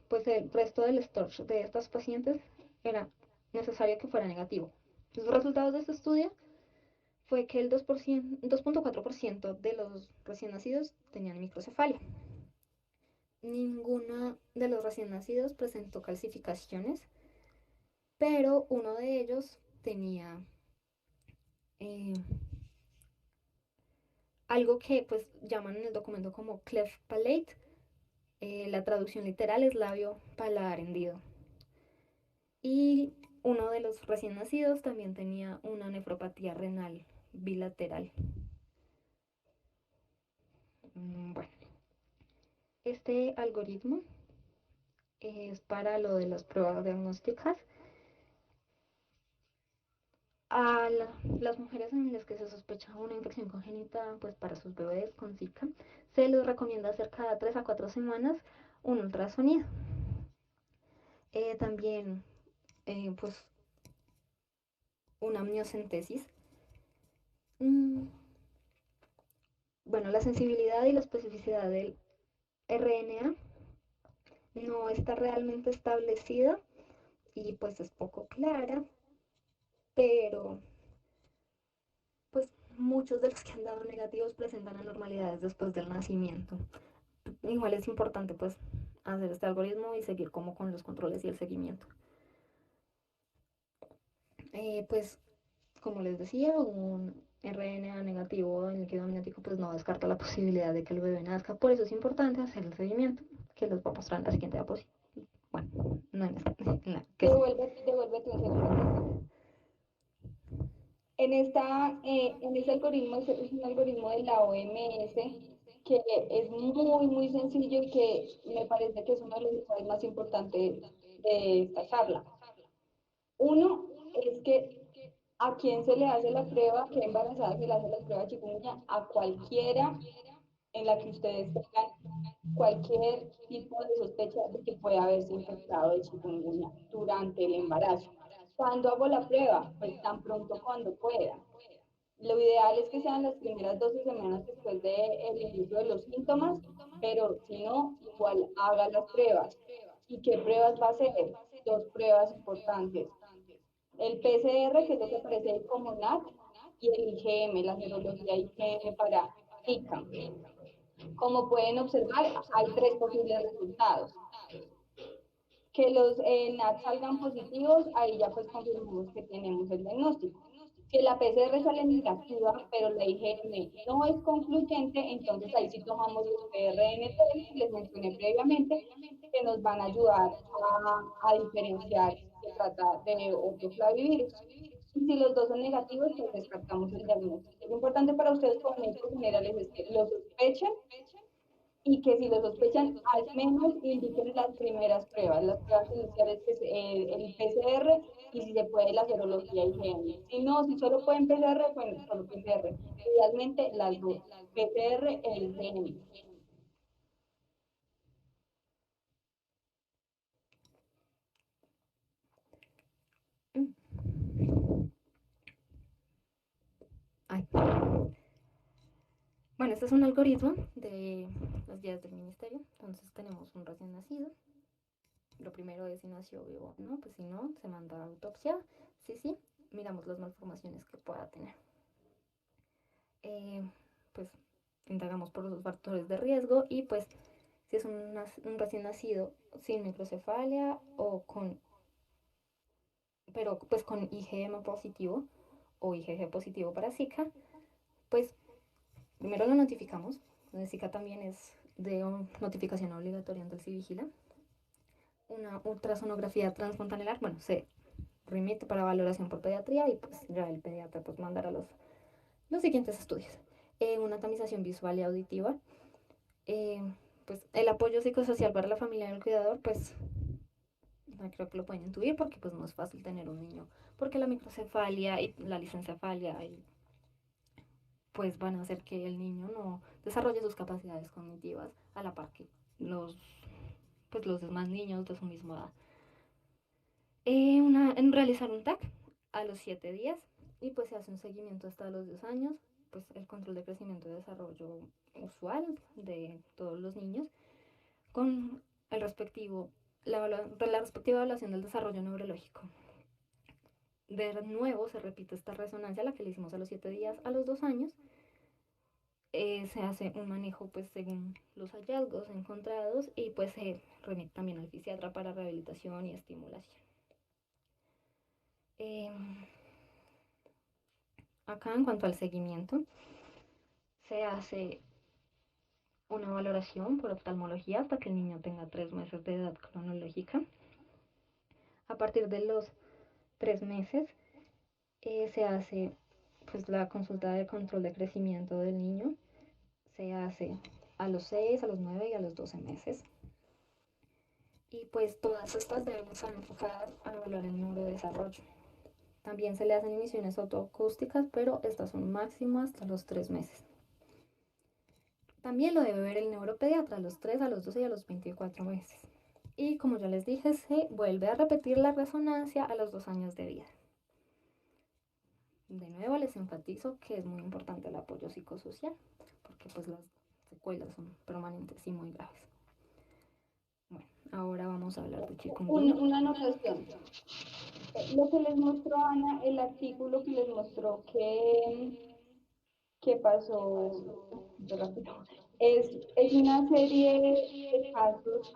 Pues el resto del storage de estas pacientes era necesario que fuera negativo. Los resultados de este estudio fue que el 2.4% de los recién nacidos tenían microcefalia. Ninguno de los recién nacidos presentó calcificaciones, pero uno de ellos tenía eh, algo que pues llaman en el documento como cleft palate. La traducción literal es labio paladar hendido. Y uno de los recién nacidos también tenía una nefropatía renal bilateral. Bueno, este algoritmo es para lo de las pruebas diagnósticas. A las mujeres en las que se sospecha una infección congénita, pues para sus bebés con Zika, se les recomienda hacer cada 3 a 4 semanas un ultrasonido. También, pues, una amniocentesis. Mm, bueno, la sensibilidad y la especificidad del RNA no está realmente establecida y pues es poco clara, pero pues muchos de los que han dado negativos presentan anormalidades después del nacimiento. Igual es importante pues hacer este algoritmo y seguir como con los controles y el seguimiento. Pues como les decía, un RNA negativo en líquido amniótico pues no descarta la posibilidad de que el bebé nazca, por eso es importante hacer el seguimiento, que les voy a mostrar en la siguiente diapositiva. Bueno, no en esta, en la que Devuélvete un segundo, por favor. En ese algoritmo es un algoritmo de la OMS que es muy sencillo y que me parece que es uno de los mensajes más importantes de esta charla. Uno es que a quién se le hace la prueba, qué embarazada se le hace la prueba de chikungunya, a cualquiera en la que ustedes tengan cualquier tipo de sospecha de que pueda haberse infectado de chikungunya durante el embarazo. ¿Cuándo hago la prueba? Pues tan pronto cuando pueda. Lo ideal es que sean las primeras 12 semanas después del inicio de los síntomas, pero si no, igual haga las pruebas. ¿Y qué pruebas va a hacer? Dos pruebas importantes. El PCR, que es lo que aparece ahí como NAT, y el IgM, la serología IgM para Zika. Como pueden observar, hay tres posibles resultados. Que los NAT salgan positivos, ahí ya pues confirmamos que tenemos el diagnóstico. Si la PCR sale negativa, pero la IgM no es concluyente, entonces ahí sí tomamos los PRNT que les mencioné previamente, que nos van a ayudar a diferenciar si se trata de otro flavivirus. Y si los dos son negativos, pues descartamos el diagnóstico. Es importante para ustedes como médicos generales es que lo sospechen y que si lo sospechan, al menos indiquen las primeras pruebas, las pruebas iniciales, que es el PCR y si se puede la serología IgM. Si no, si solo pueden PCR, pues solo PCR. Idealmente las dos, PCR e IgM. Ay. Bueno, este es un algoritmo de las guías del ministerio. Entonces tenemos un recién nacido. Lo primero es si nació vivo o no. Pues si no, se manda a autopsia. Sí, sí. Miramos las malformaciones que pueda tener. Eh, pues indagamos por los factores de riesgo y pues si es un recién nacido sin microcefalia o con, pero pues con IgM positivo o IgG positivo para Zika, pues primero lo notificamos. De Zika también es de notificación obligatoria ante el Civigila. Una ultrasonografía transfontanelar, bueno, se remite para valoración por pediatría y pues ya el pediatra pues mandará los siguientes estudios. Una tamización visual y auditiva. Eh, pues el apoyo psicosocial para la familia del cuidador, pues creo que lo pueden intuir porque pues no es fácil tener un niño, porque la microcefalia y la lisencefalia pues van a hacer que el niño no desarrolle sus capacidades cognitivas a la par que los demás niños de su misma edad. En realizar un TAC a los 7 días y pues se hace un seguimiento hasta los 2 años, pues el control de crecimiento y desarrollo usual de todos los niños con el respectivo, la respectiva evaluación del desarrollo neurológico. De nuevo se repite esta resonancia, la que le hicimos a los 7 días, a los 2 años. Se hace un manejo pues según los hallazgos encontrados y pues se remite también al fisiatra para rehabilitación y estimulación. Eh, Acá en cuanto al seguimiento, se hace una valoración por oftalmología hasta que el niño tenga 3 meses de edad cronológica. A partir de los 3 meses se hace pues la consulta de control de crecimiento del niño. Se hace a los 6, a los 9 y a los 12 meses. Y pues todas estas deben estar enfocadas a evaluar el neurodesarrollo. También se le hacen emisiones autoacústicas, pero estas son máximas hasta los 3 meses. También lo debe ver el neuropediatra a los 3, a los 12 y a los 24 meses. Y como ya les dije, se vuelve a repetir la resonancia a los 2 años de vida. De nuevo les enfatizo que es muy importante el apoyo psicosocial, porque pues las secuelas son permanentes y muy graves. Bueno, ahora vamos a hablar de chikungunya. Una anotación. Lo que les mostró Ana, el artículo que les mostró que pasó, rápido, es una serie de casos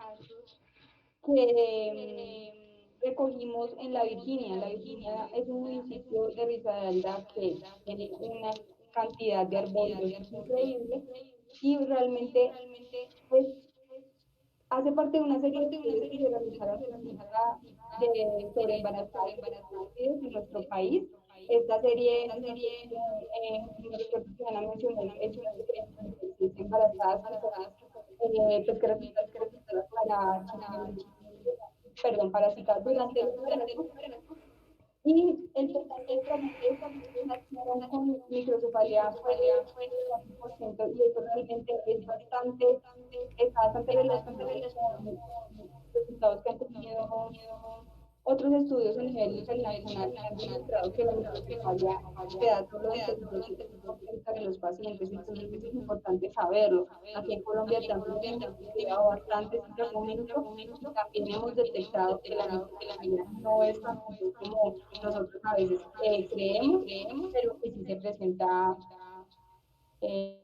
que recogimos en La Virginia. La Virginia es un municipio de Risaralda que tiene una cantidad de arbóreos increíble y realmente pues, hace parte de una serie de estudios que se realizaron cerca de sobre embarazadas en nuestro país. Esta serie, no sé si no recuerdo si Ana mencionó el número de 36 embarazadas que fueron pues que resultaron positivas para perdón, para Zika durante el embarazo. Y el porcentaje promedio de nacieron con microcefalia fue de 4%, y eso realmente está bastante relacionado con resultados que han tenido otros estudios a nivel internacional que han demostrado que la microcefalia se da solo entre el 2 y el 5% de los pacientes, entonces es importante saberlo. Aquí en Colombia también hemos estudiado bastante este argumento y también hemos detectado que la microcefalia no es tan común como nosotros a veces creemos, pero que sí se presenta eh,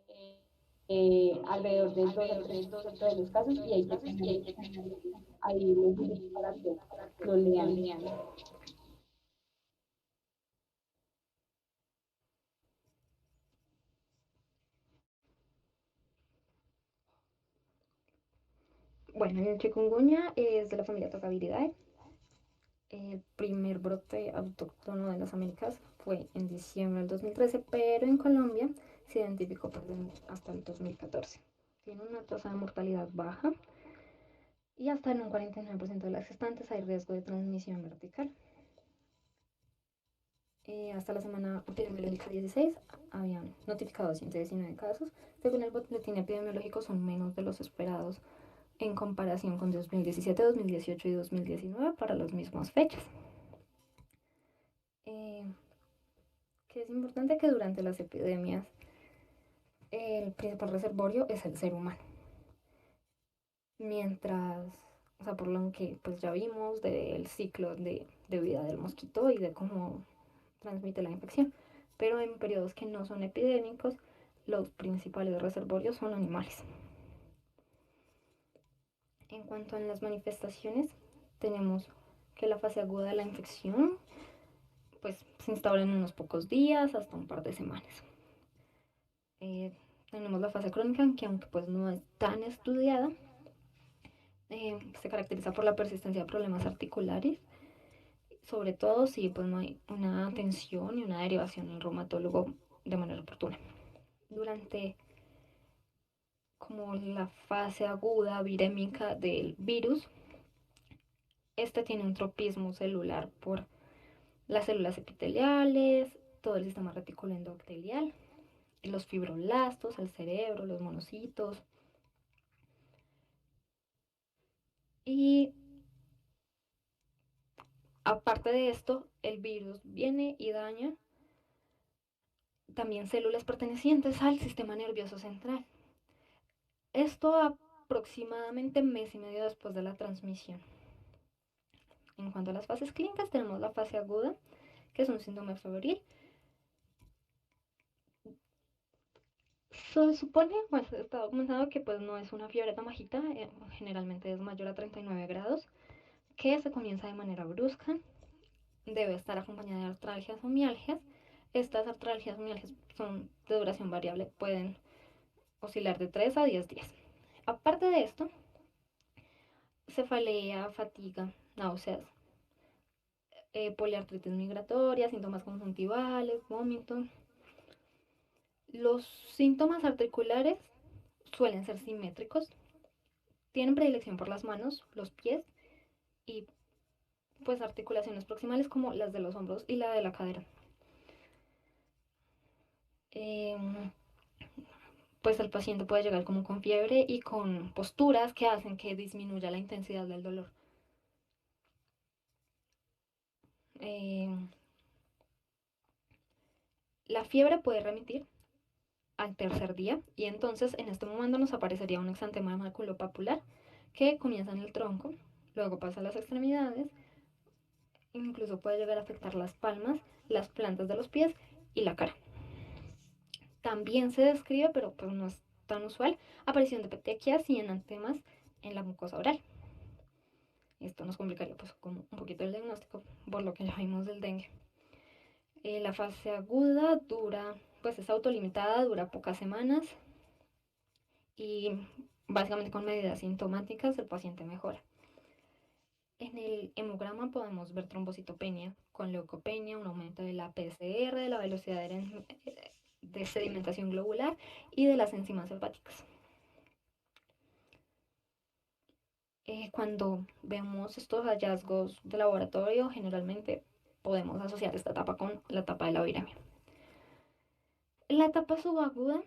alrededor del 2 al 3% de los casos y hay que tener ahí los libros para que lo lean. Bueno, el chikungunya es de la familia Tocaviridae. El primer brote autóctono de las Américas fue en diciembre del 2013, pero en Colombia se identificó hasta el 2014. Tiene una tasa de mortalidad baja y hasta en un 49% de las gestantes hay riesgo de transmisión vertical. Hasta la semana epidemiológica 16 habían notificado 119 casos. Según el boletín epidemiológico, son menos de los esperados en comparación con 2017, 2018 y 2019 para las mismas fechas. Que es importante que durante las epidemias el principal reservorio es el ser humano. Mientras, o sea, por lo que pues ya vimos del ciclo de vida del mosquito y de cómo transmite la infección. Pero en periodos que no son epidémicos, los principales reservorios son animales. En cuanto a las manifestaciones, tenemos que la fase aguda de la infección pues se instaura en unos pocos días hasta un par de semanas. Tenemos la fase crónica, que aunque pues no es tan estudiada, se caracteriza por la persistencia de problemas articulares, sobre todo si pues no hay una atención y una derivación al reumatólogo de manera oportuna. Durante como la fase aguda virémica del virus, este tiene un tropismo celular por las células epiteliales, todo el sistema reticular endotelial, los fibroblastos, el cerebro, los monocitos. Y aparte de esto, el virus viene y daña también células pertenecientes al sistema nervioso central. Esto aproximadamente mes y medio después de la transmisión. En cuanto a las fases clínicas, tenemos la fase aguda, que es un síndrome febril. Se supone, pues está documentado que pues no es una fiebre tan bajita, generalmente es mayor a 39 grados, que se comienza de manera brusca, debe estar acompañada de artralgias o mialgias. Estas artralgias o mialgias son de duración variable, pueden oscilar de 3 a 10 días. Aparte de esto, cefalea, fatiga, náuseas, poliartritis migratoria, síntomas conjuntivales, vómito. Los síntomas articulares suelen ser simétricos, tienen predilección por las manos, los pies y pues articulaciones proximales como las de los hombros y la de la cadera. Pues el paciente puede llegar como con fiebre y con posturas que hacen que disminuya la intensidad del dolor. La fiebre puede remitir al tercer día y entonces en este momento nos aparecería un exantema maculopapular que comienza en el tronco, luego pasa a las extremidades, incluso puede llegar a afectar las palmas, las plantas de los pies y la cara. También se describe, pero pues no es tan usual, aparición de petequias y enantemas en la mucosa oral. Esto nos complicaría pues como un poquito el diagnóstico por lo que ya vimos del dengue. La fase aguda dura, pues es autolimitada, dura pocas semanas y básicamente con medidas sintomáticas el paciente mejora. En el hemograma podemos ver trombocitopenia con leucopenia, un aumento de la PCR, de la velocidad de sedimentación globular y de las enzimas hepáticas. Cuando vemos estos hallazgos de laboratorio, generalmente podemos asociar esta etapa con la etapa de la viremia. En la etapa subaguda,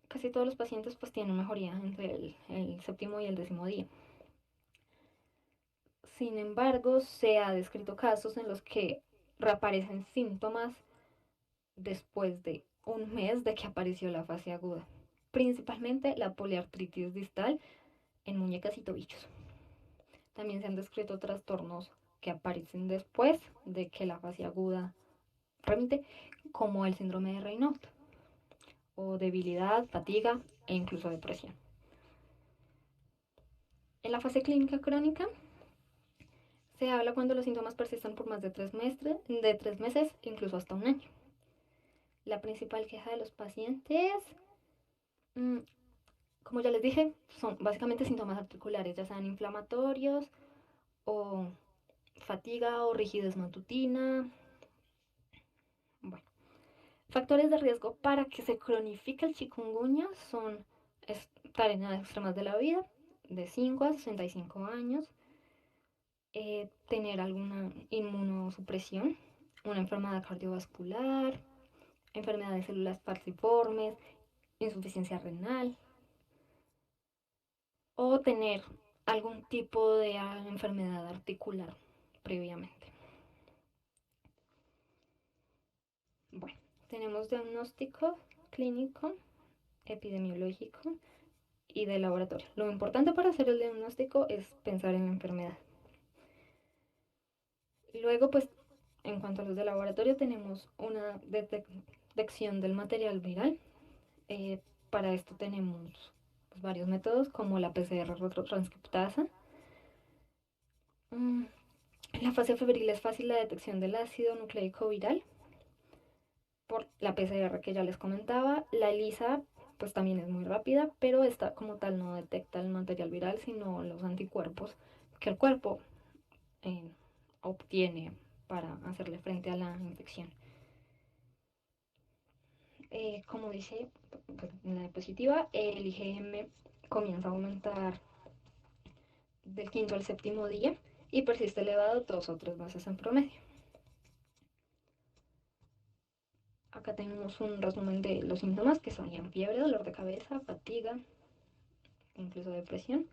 casi todos los pacientes pues tienen mejoría entre el séptimo y el 10º día. Sin embargo, se ha descrito casos en los que reaparecen síntomas después de un mes de que apareció la fase aguda, principalmente la poliartritis distal en muñecas y tobillos. También se han descrito trastornos que aparecen después de que la fase aguda remite, como el síndrome de Raynaud o debilidad, fatiga e incluso depresión. En la fase clínica crónica se habla cuando los síntomas persisten por más de 3 meses, incluso hasta un año. La principal queja de los pacientes, como ya les dije, son básicamente síntomas articulares, ya sean inflamatorios o fatiga o rigidez matutina. Bueno, factores de riesgo para que se cronifique el chikungunya son estar en edades extremas de la vida, de 5 a 65 años, tener alguna inmunosupresión, una enfermedad cardiovascular, enfermedad de células falciformes, insuficiencia renal o tener algún tipo de enfermedad articular previamente. Bueno, tenemos diagnóstico clínico, epidemiológico y de laboratorio. Lo importante para hacer el diagnóstico es pensar en la enfermedad. Luego, pues, en cuanto a los de laboratorio, tenemos una detección del material viral. Para esto tenemos pues, varios métodos como la PCR retrotranscriptasa. En la fase febril es fácil la detección del ácido nucleico viral por la PCR que ya les comentaba. La ELISA pues también es muy rápida, pero esta como tal no detecta el material viral, sino los anticuerpos que el cuerpo eh, obtiene para hacerle frente a la infección. Como dice pues, en la diapositiva, el IgM comienza a aumentar del quinto al séptimo día y persiste elevado 2 o 3 meses en promedio. Acá tenemos un resumen de los síntomas que son fiebre, dolor de cabeza, fatiga, incluso depresión.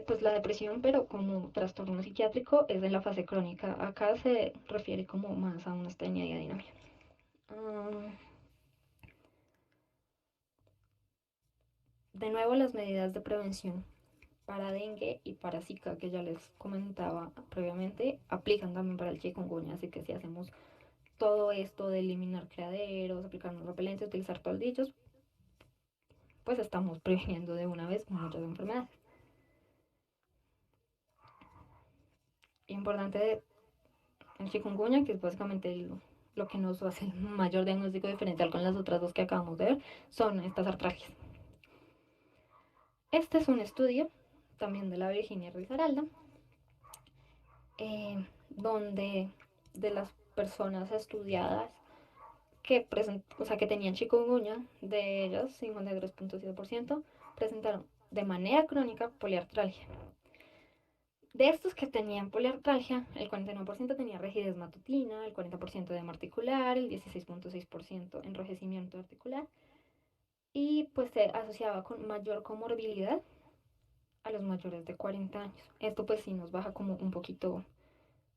Pues la depresión, pero como trastorno psiquiátrico, es en la fase crónica. Acá se refiere como más a una astenia y adinamia. De nuevo, las medidas de prevención para dengue y para zika, que ya les comentaba previamente, aplican también para el chikungunya. Así que si hacemos todo esto de eliminar criaderos, aplicarnos repelentes, utilizar toldillos, pues estamos previniendo de una vez muchas enfermedades. Importante de el chikungunya, que es básicamente lo que nos hace el mayor diagnóstico diferencial con las otras dos que acabamos de ver, son estas artralgias. Este es un estudio también de la Virginia Risaralda, donde de las personas estudiadas que tenían chikungunya, de ellas 53.7% presentaron de manera crónica poliartralgia. De estos que tenían poliartralgia, el 49% tenía rigidez matutina, el 40% edema articular, el 16.6% enrojecimiento articular y pues se asociaba con mayor comorbilidad a los mayores de 40 años. Esto pues sí nos baja como un poquito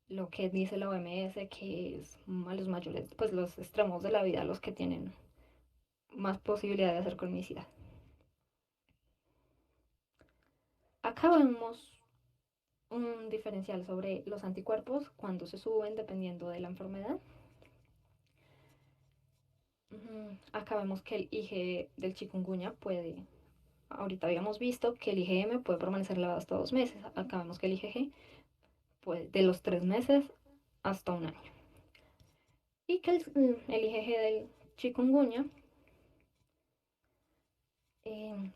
lo que dice la OMS, que es a los mayores, pues los extremos de la vida, los que tienen más posibilidad de hacer cronicidad. Acá vemos un diferencial sobre los anticuerpos cuando se suben dependiendo de la enfermedad. Acá vemos que el IgE del chikungunya ahorita habíamos visto que el IgM puede permanecer elevado hasta 2 meses. Acá vemos que el IgG puede de los 3 meses hasta un año. Y que el IgG del chikungunya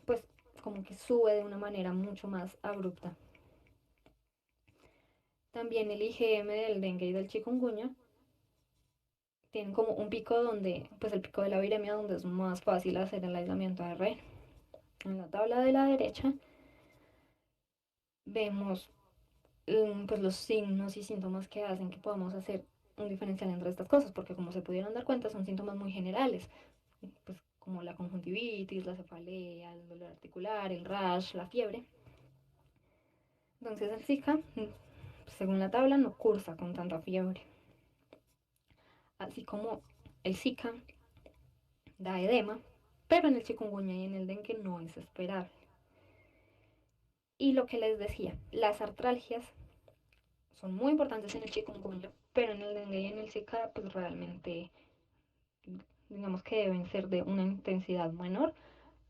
pues como que sube de una manera mucho más abrupta. También el IgM del dengue y del chikungunya tienen como un pico donde, pues el pico de la viremia, donde es más fácil hacer el aislamiento ARN. En la tabla de la derecha vemos pues los signos y síntomas que hacen que podamos hacer un diferencial entre estas cosas, porque como se pudieron dar cuenta son síntomas muy generales, pues como la conjuntivitis, la cefalea, el dolor articular, el rash, la fiebre. Entonces el Zika, según la tabla, no cursa con tanta fiebre. Así como el Zika da edema, pero en el chikungunya y en el dengue no es esperable. Y lo que les decía, las artralgias son muy importantes en el chikungunya, pero en el dengue y en el Zika pues realmente digamos que deben ser de una intensidad menor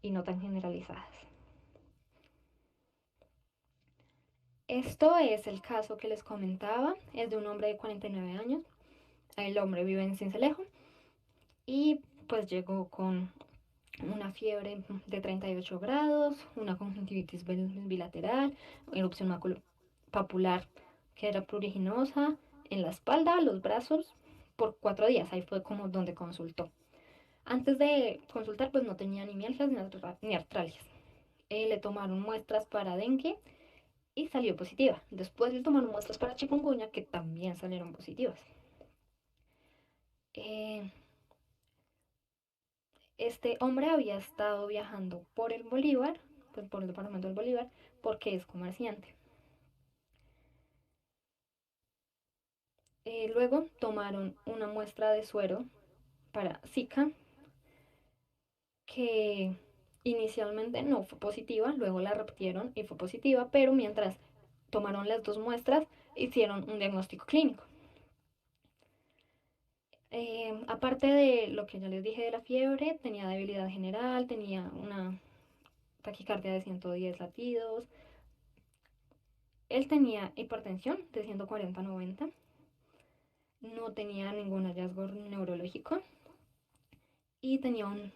y no tan generalizadas. Esto es el caso que les comentaba, es de un hombre de 49 años. El hombre vive en Sincelejo y pues llegó con una fiebre de 38 grados, una conjuntivitis bilateral, erupción maculopapular que era pruriginosa en la espalda, los brazos, por 4 días. Ahí fue como donde consultó. Antes de consultar, pues no tenía ni mialgias ni artralgias. Le tomaron muestras para dengue y salió positiva. Después le tomaron muestras para chikungunya que también salieron positivas. Este hombre había estado viajando por el Bolívar, pues por el departamento del Bolívar, porque es comerciante. Luego tomaron una muestra de suero para Zika, que inicialmente no fue positiva, luego la repitieron y fue positiva, pero mientras tomaron las dos muestras, hicieron un diagnóstico clínico. Aparte de lo que ya les dije de la fiebre, tenía debilidad general, tenía una taquicardia de 110 latidos. Él tenía hipertensión de 140/90, no tenía ningún hallazgo neurológico y tenía un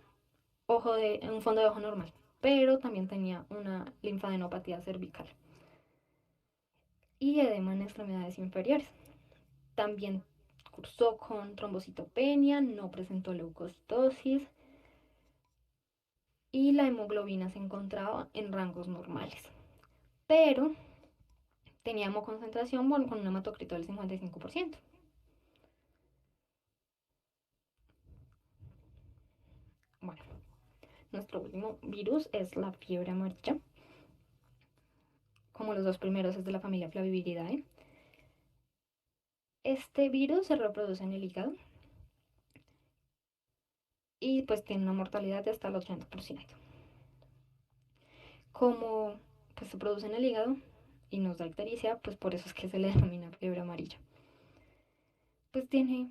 fondo de ojo normal, pero también tenía una linfadenopatía cervical y edema en extremidades inferiores. También cursó con trombocitopenia, no presentó leucocitosis y la hemoglobina se encontraba en rangos normales, pero tenía hemoconcentración con un hematocrito del 55%. Bueno, nuestro último virus es la fiebre amarilla. Como los dos primeros es de la familia Flaviviridae. Este virus se reproduce en el hígado y pues tiene una mortalidad de hasta el 80%. Como pues se produce en el hígado y nos da ictericia, pues por eso es que se le denomina fiebre amarilla. Pues tiene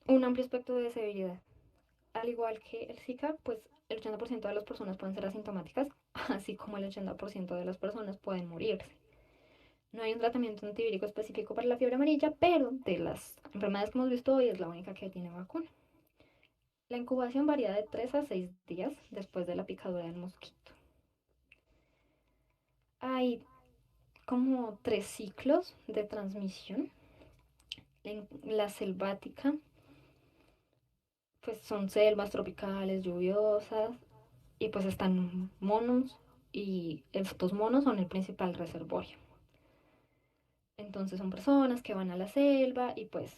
un amplio espectro de severidad. Al igual que el Zika, pues el 80% de las personas pueden ser asintomáticas, así como el 80% de las personas pueden morirse. No hay un tratamiento antivírico específico para la fiebre amarilla, pero de las enfermedades que hemos visto hoy es la única que tiene vacuna. La incubación varía de 3 a 6 días después de la picadura del mosquito. Hay como 3 ciclos de transmisión. En la selvática, pues son selvas tropicales, lluviosas, y pues están monos, y estos monos son el principal reservorio. Entonces son personas que van a la selva y pues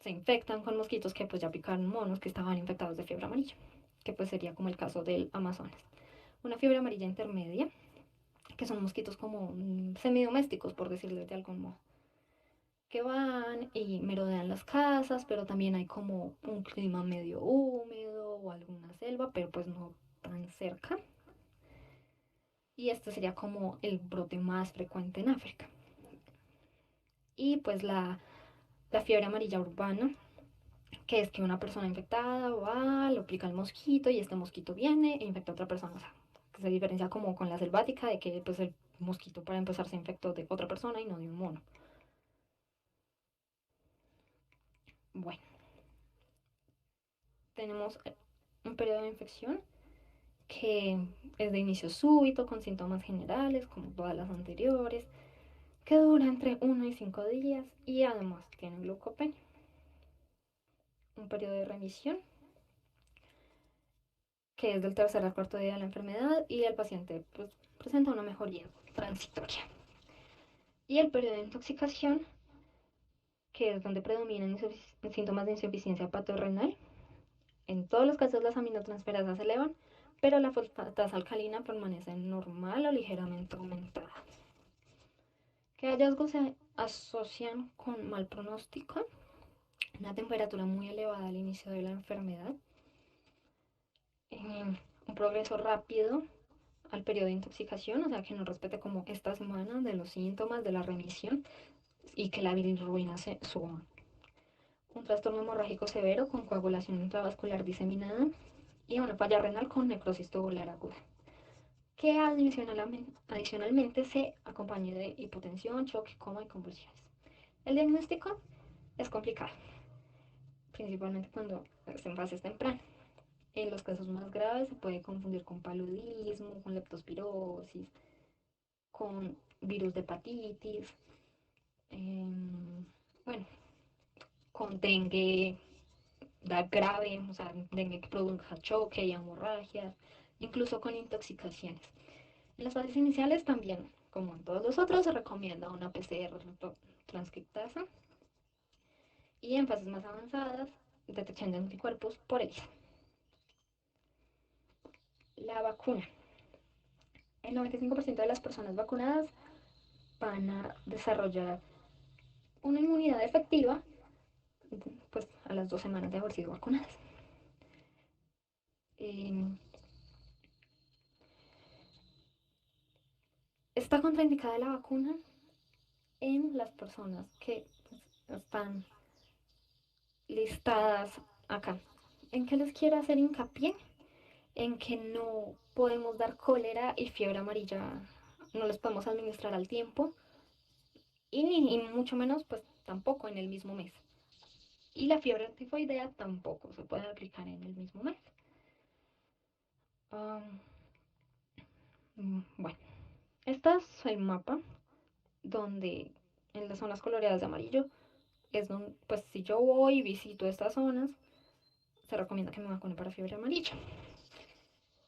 se infectan con mosquitos que pues ya picaron monos que estaban infectados de fiebre amarilla, que pues sería como el caso del Amazonas. Una fiebre amarilla intermedia, que son mosquitos como semidomésticos, por decirles de algún modo, que van y merodean las casas, pero también hay como un clima medio húmedo o alguna selva, pero pues no tan cerca. Y este sería como el brote más frecuente en África. Y pues la fiebre amarilla urbana, que es que una persona infectada va, lo pica el mosquito y este mosquito viene e infecta a otra persona. O sea, que se diferencia como con la selvática de que pues el mosquito para empezar se infectó de otra persona y no de un mono. Bueno, tenemos un periodo de infección que es de inicio súbito con síntomas generales como todas las anteriores, que dura entre 1 y 5 días y además tiene glucopenia. Un periodo de remisión que es del tercer al cuarto día de la enfermedad y el paciente pues, presenta una mejoría transitoria. Y el periodo de intoxicación, que es donde predominan síntomas de insuficiencia hepatorenal. En todos los casos las aminotransferasas se elevan, pero la fosfatasa alcalina permanece normal o ligeramente aumentada. ¿Qué hallazgos se asocian con mal pronóstico? Una temperatura muy elevada al inicio de la enfermedad, un progreso rápido al periodo de intoxicación, o sea, que no respete como esta semana de los síntomas de la remisión y que la bilirrubina se suba. un trastorno hemorrágico severo con coagulación intravascular diseminada y una falla renal con necrosis tubular aguda, que adicionalmente se acompaña de hipotensión, choque, coma y convulsiones. El diagnóstico es complicado, principalmente cuando está en fases tempranas. En los casos más graves se puede confundir con paludismo, con leptospirosis, con virus de hepatitis, bueno, con dengue grave, o sea, dengue que produzca choque y hemorragias, incluso con intoxicaciones. En las fases iniciales también, como en todos los otros, se recomienda una PCR transcriptasa y en fases más avanzadas, detección de anticuerpos por ELISA. La vacuna. El 95% de las personas vacunadas van a desarrollar una inmunidad efectiva pues a las 2 semanas de haber sido vacunadas. Está contraindicada la vacuna en las personas que pues, están listadas acá. ¿En qué les quiero hacer hincapié? En que no podemos dar cólera y fiebre amarilla, no les podemos administrar al tiempo y mucho menos pues tampoco en el mismo mes. Y la fiebre tifoidea tampoco se puede aplicar en el mismo mes. Bueno, este es el mapa donde en las zonas coloreadas de amarillo es donde, pues si yo voy y visito estas zonas, se recomienda que me vacune para fiebre amarilla,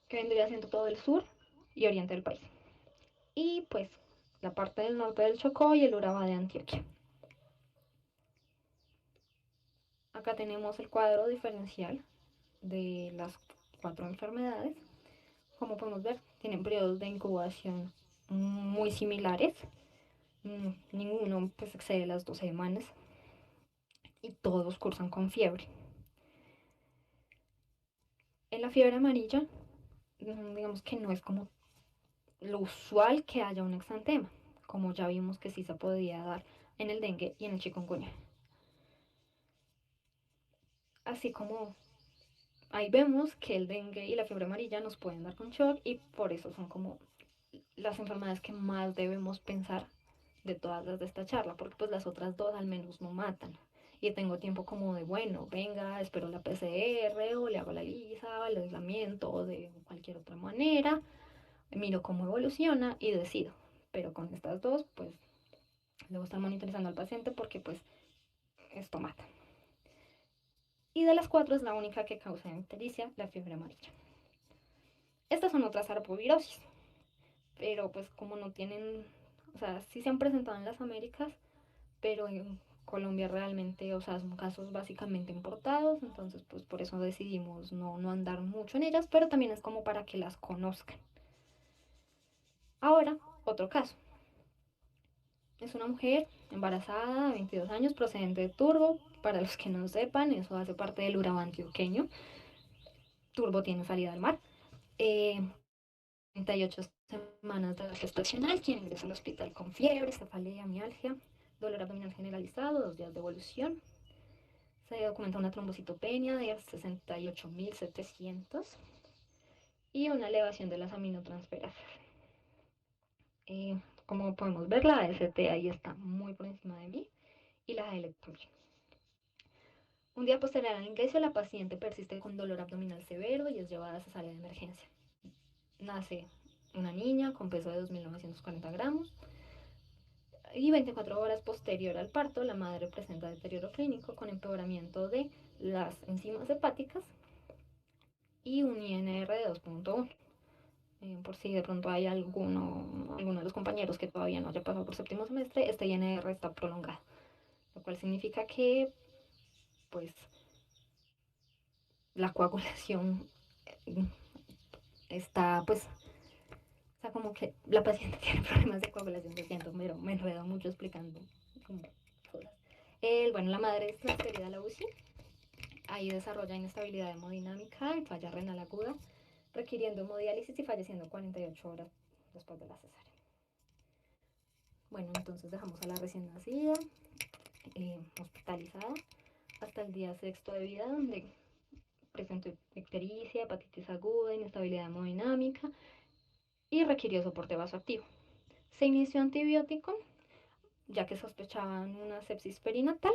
que vendría siendo todo el sur y oriente del país. Y pues la parte del norte del Chocó y el Urabá de Antioquia. Acá tenemos el cuadro diferencial de las 4 enfermedades. Como podemos ver, tienen periodos de incubación muy similares. Ninguno pues excede las 12 semanas y todos cursan con fiebre. En la fiebre amarilla, digamos que no es como lo usual que haya un exantema, como ya vimos que sí se podía dar en el dengue y en el chikungunya. Así como ahí vemos que el dengue y la fiebre amarilla nos pueden dar con shock y por eso son como las enfermedades que más debemos pensar de todas las de esta charla, porque pues las otras dos al menos no matan. Y tengo tiempo como de, bueno, venga, espero la PCR o le hago la ELISA, el aislamiento o de cualquier otra manera, miro cómo evoluciona y decido. Pero con estas dos, pues, debo estar monitorizando al paciente porque pues esto mata. Y de las 4 es la única que causa ictericia, la fiebre amarilla. Estas son otras arbovirosis, pero pues como no tienen, o sea, sí se han presentado en las Américas, pero en Colombia realmente, o sea, son casos básicamente importados, entonces pues por eso decidimos no andar mucho en ellas, pero también es como para que las conozcan. Ahora, otro caso. Es una mujer embarazada de 22 años procedente de Turbo. Para los que no sepan, eso hace parte del Urabá antioqueño. Turbo tiene salida al mar. 38 semanas de edad gestacional, quien ingresa al hospital con fiebre, cefalea, mialgia, dolor abdominal generalizado, 2 días de evolución. Se documenta una trombocitopenia de 68.700 y una elevación de las aminotransferasas. Como podemos ver, la AST ahí está muy por encima de mí y la de electrolina. Un día posterior al ingreso, la paciente persiste con dolor abdominal severo y es llevada a cesárea de emergencia. Nace una niña con peso de 2.940 gramos y 24 horas posterior al parto, la madre presenta deterioro clínico con empeoramiento de las enzimas hepáticas y un INR de 2.1. Por si de pronto hay alguno de los compañeros que todavía no haya pasado por séptimo semestre, este INR está prolongado, lo cual significa que pues la coagulación está pues, o sea, como que la paciente tiene problemas de coagulación, lo siento, pero me enredo mucho explicando como cosas. Bueno, la madre es transferida a la UCI, ahí desarrolla inestabilidad hemodinámica y falla renal aguda, requiriendo hemodiálisis y falleciendo 48 horas después de la cesárea. Bueno, entonces dejamos a la recién nacida hospitalizada hasta el día sexto de vida, donde presentó ictericia, hepatitis aguda, inestabilidad hemodinámica y requirió soporte vasoactivo. Se inició antibiótico, ya que sospechaban una sepsis perinatal,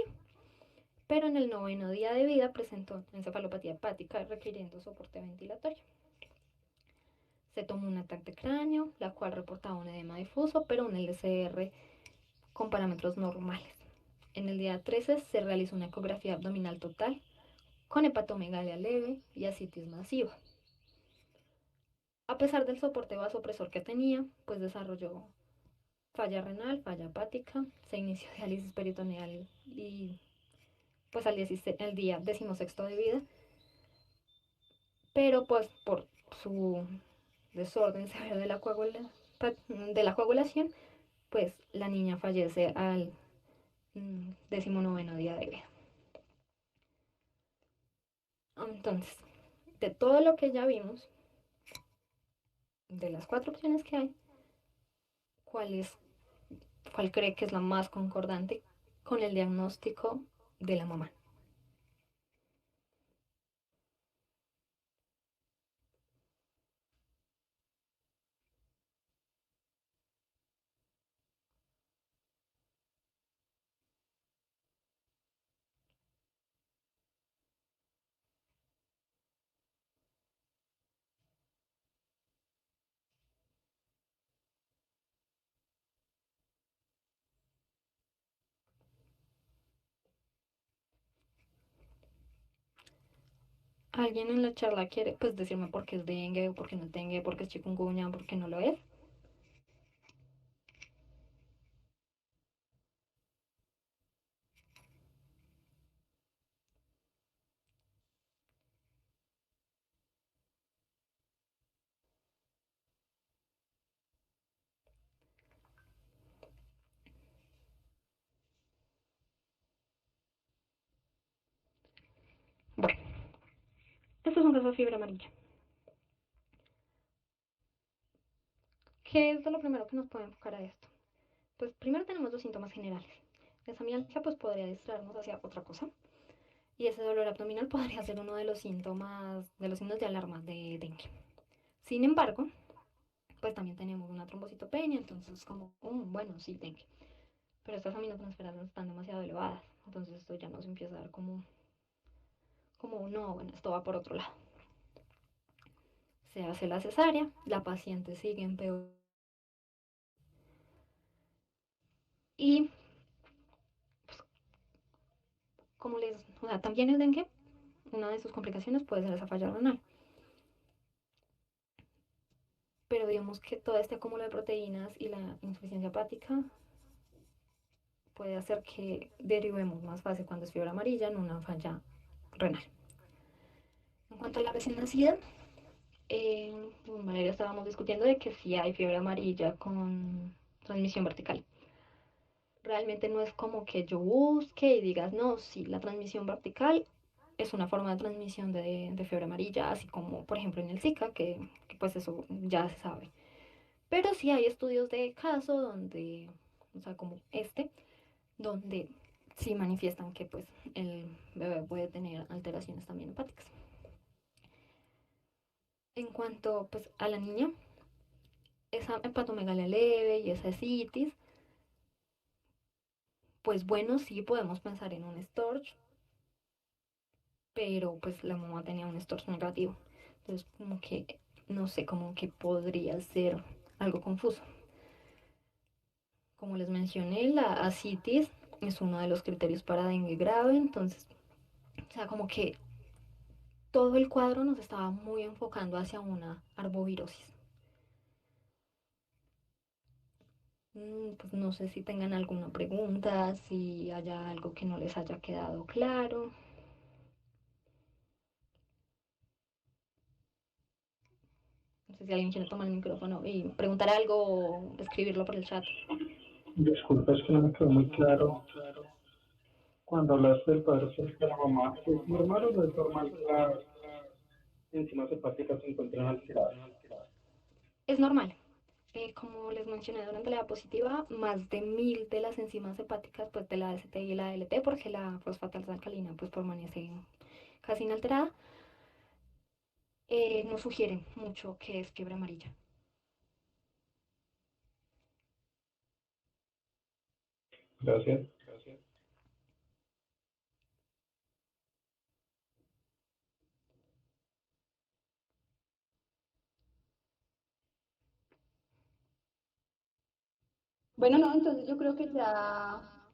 pero en el noveno día de vida presentó encefalopatía hepática requiriendo soporte ventilatorio. Se tomó un ataque de cráneo, la cual reportaba un edema difuso, pero un LCR con parámetros normales. En el día 13 se realizó una ecografía abdominal total con hepatomegalia leve y ascitis masiva. A pesar del soporte vasopresor que tenía, pues desarrolló falla renal, falla hepática, se inició diálisis peritoneal y pues el día 16º de vida, pero pues por su desorden severo de de la coagulación, pues la niña fallece al 19º día de vida. Entonces, de todo lo que ya vimos, de las 4 opciones que hay, ¿cuál cree que es la más concordante con el diagnóstico de la mamá? ¿Alguien en la charla quiere pues decirme por qué es dengue o por qué no es dengue, por qué es chikungunya, por qué no lo es? Bueno, esto es un caso de fiebre amarilla. ¿Qué es de lo primero que nos puede enfocar a esto? Pues primero tenemos los síntomas generales. Esa mialgia pues podría distraernos hacia otra cosa. Y ese dolor abdominal podría ser uno de los síntomas, de los signos de alarma de dengue. Sin embargo, pues también tenemos una trombocitopenia, entonces como, bueno, sí, dengue. Pero estas aminotransferadas están demasiado elevadas, entonces esto ya nos empieza a dar como no, bueno, esto va por otro lado. Se hace la cesárea, la paciente sigue en peor. Y como o sea, también el dengue, una de sus complicaciones puede ser esa falla renal. Pero digamos que todo este acúmulo de proteínas y la insuficiencia hepática puede hacer que derivemos más fácil cuando es fiebre amarilla en una falla renal. En cuanto a la recién nacida, con Valeria estábamos discutiendo de que sí hay fiebre amarilla con transmisión vertical. Realmente no es como que yo busque y digas, no, sí, la transmisión vertical es una forma de transmisión de fiebre amarilla, así como por ejemplo en el Zika, que pues eso ya se sabe. Pero sí hay estudios de caso donde, o sea, como donde sí manifiestan que pues el bebé puede tener alteraciones también hepáticas. En cuanto pues a la niña, esa hepatomegalia leve y esa ascitis, pues bueno, sí podemos pensar en un storch, pero pues la mamá tenía un storch negativo. Entonces como que, no sé, como que podría ser algo confuso. Como les mencioné, la ascitis es uno de los criterios para dengue grave, entonces, o sea, como que todo el cuadro nos estaba muy enfocando hacia una arbovirosis. Pues no sé si tengan alguna pregunta, si haya algo que no les haya quedado claro. No sé si alguien quiere tomar el micrófono y preguntar algo o escribirlo por el chat. Disculpa, es que no me quedó muy claro cuando hablaste del padre de la mamá. ¿Es normal o no es normal que las enzimas hepáticas se encuentren alteradas? Es normal. Como les mencioné durante la diapositiva, más de 1000 de las enzimas hepáticas, pues de la AST y la ALT, porque la fosfatasa alcalina pues permanece casi inalterada, nos sugieren mucho que es fiebre amarilla. Gracias. Bueno, no, entonces yo creo que ya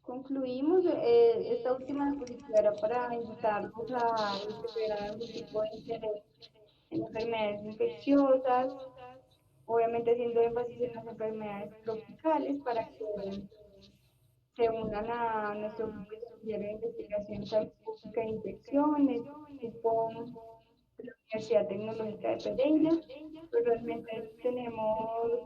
concluimos. Esta última diapositiva era para invitarlos a los que tuvieran algún tipo de interés en enfermedades infecciosas, obviamente haciendo énfasis en las enfermedades tropicales para que se unan a nuestro grupo de investigación en salud pública e infecciones, grupo de la Universidad Tecnológica de Pereira. Pues realmente tenemos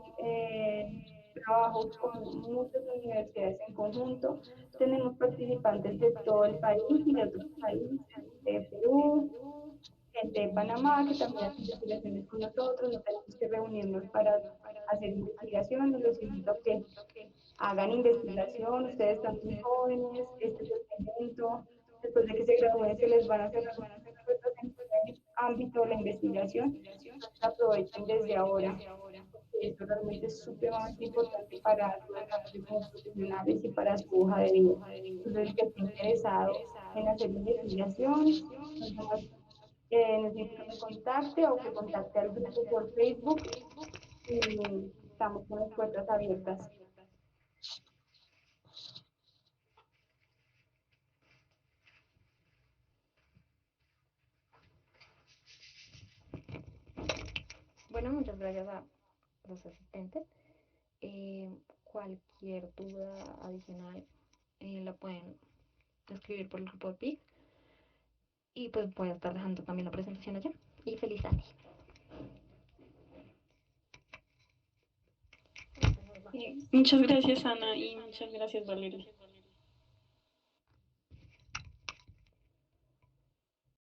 trabajos con muchas universidades en conjunto. Tenemos participantes de todo el país y de otros países, de Perú, gente de Panamá que también hace investigaciones con nosotros. No tenemos que reunirnos para hacer investigaciones. Los invito a que hagan investigación, ustedes están muy jóvenes, este es el momento, después de que se gradúen se les van a cerrar muchas puertas en el ámbito de la investigación, entonces aprovechen desde ahora, porque eso realmente es supremamente importante para su desarrollo como profesionales y para su hoja de vida. Entonces, el que esté interesado en hacer investigación, necesito que me contacte o que contacte al grupo por Facebook y estamos con las puertas abiertas. Bueno, muchas gracias a los asistentes. Cualquier duda adicional la pueden escribir por el grupo de PIC y pues voy a estar dejando también la presentación allá. Y feliz año. Muchas gracias, Ana, y muchas gracias, Valeria.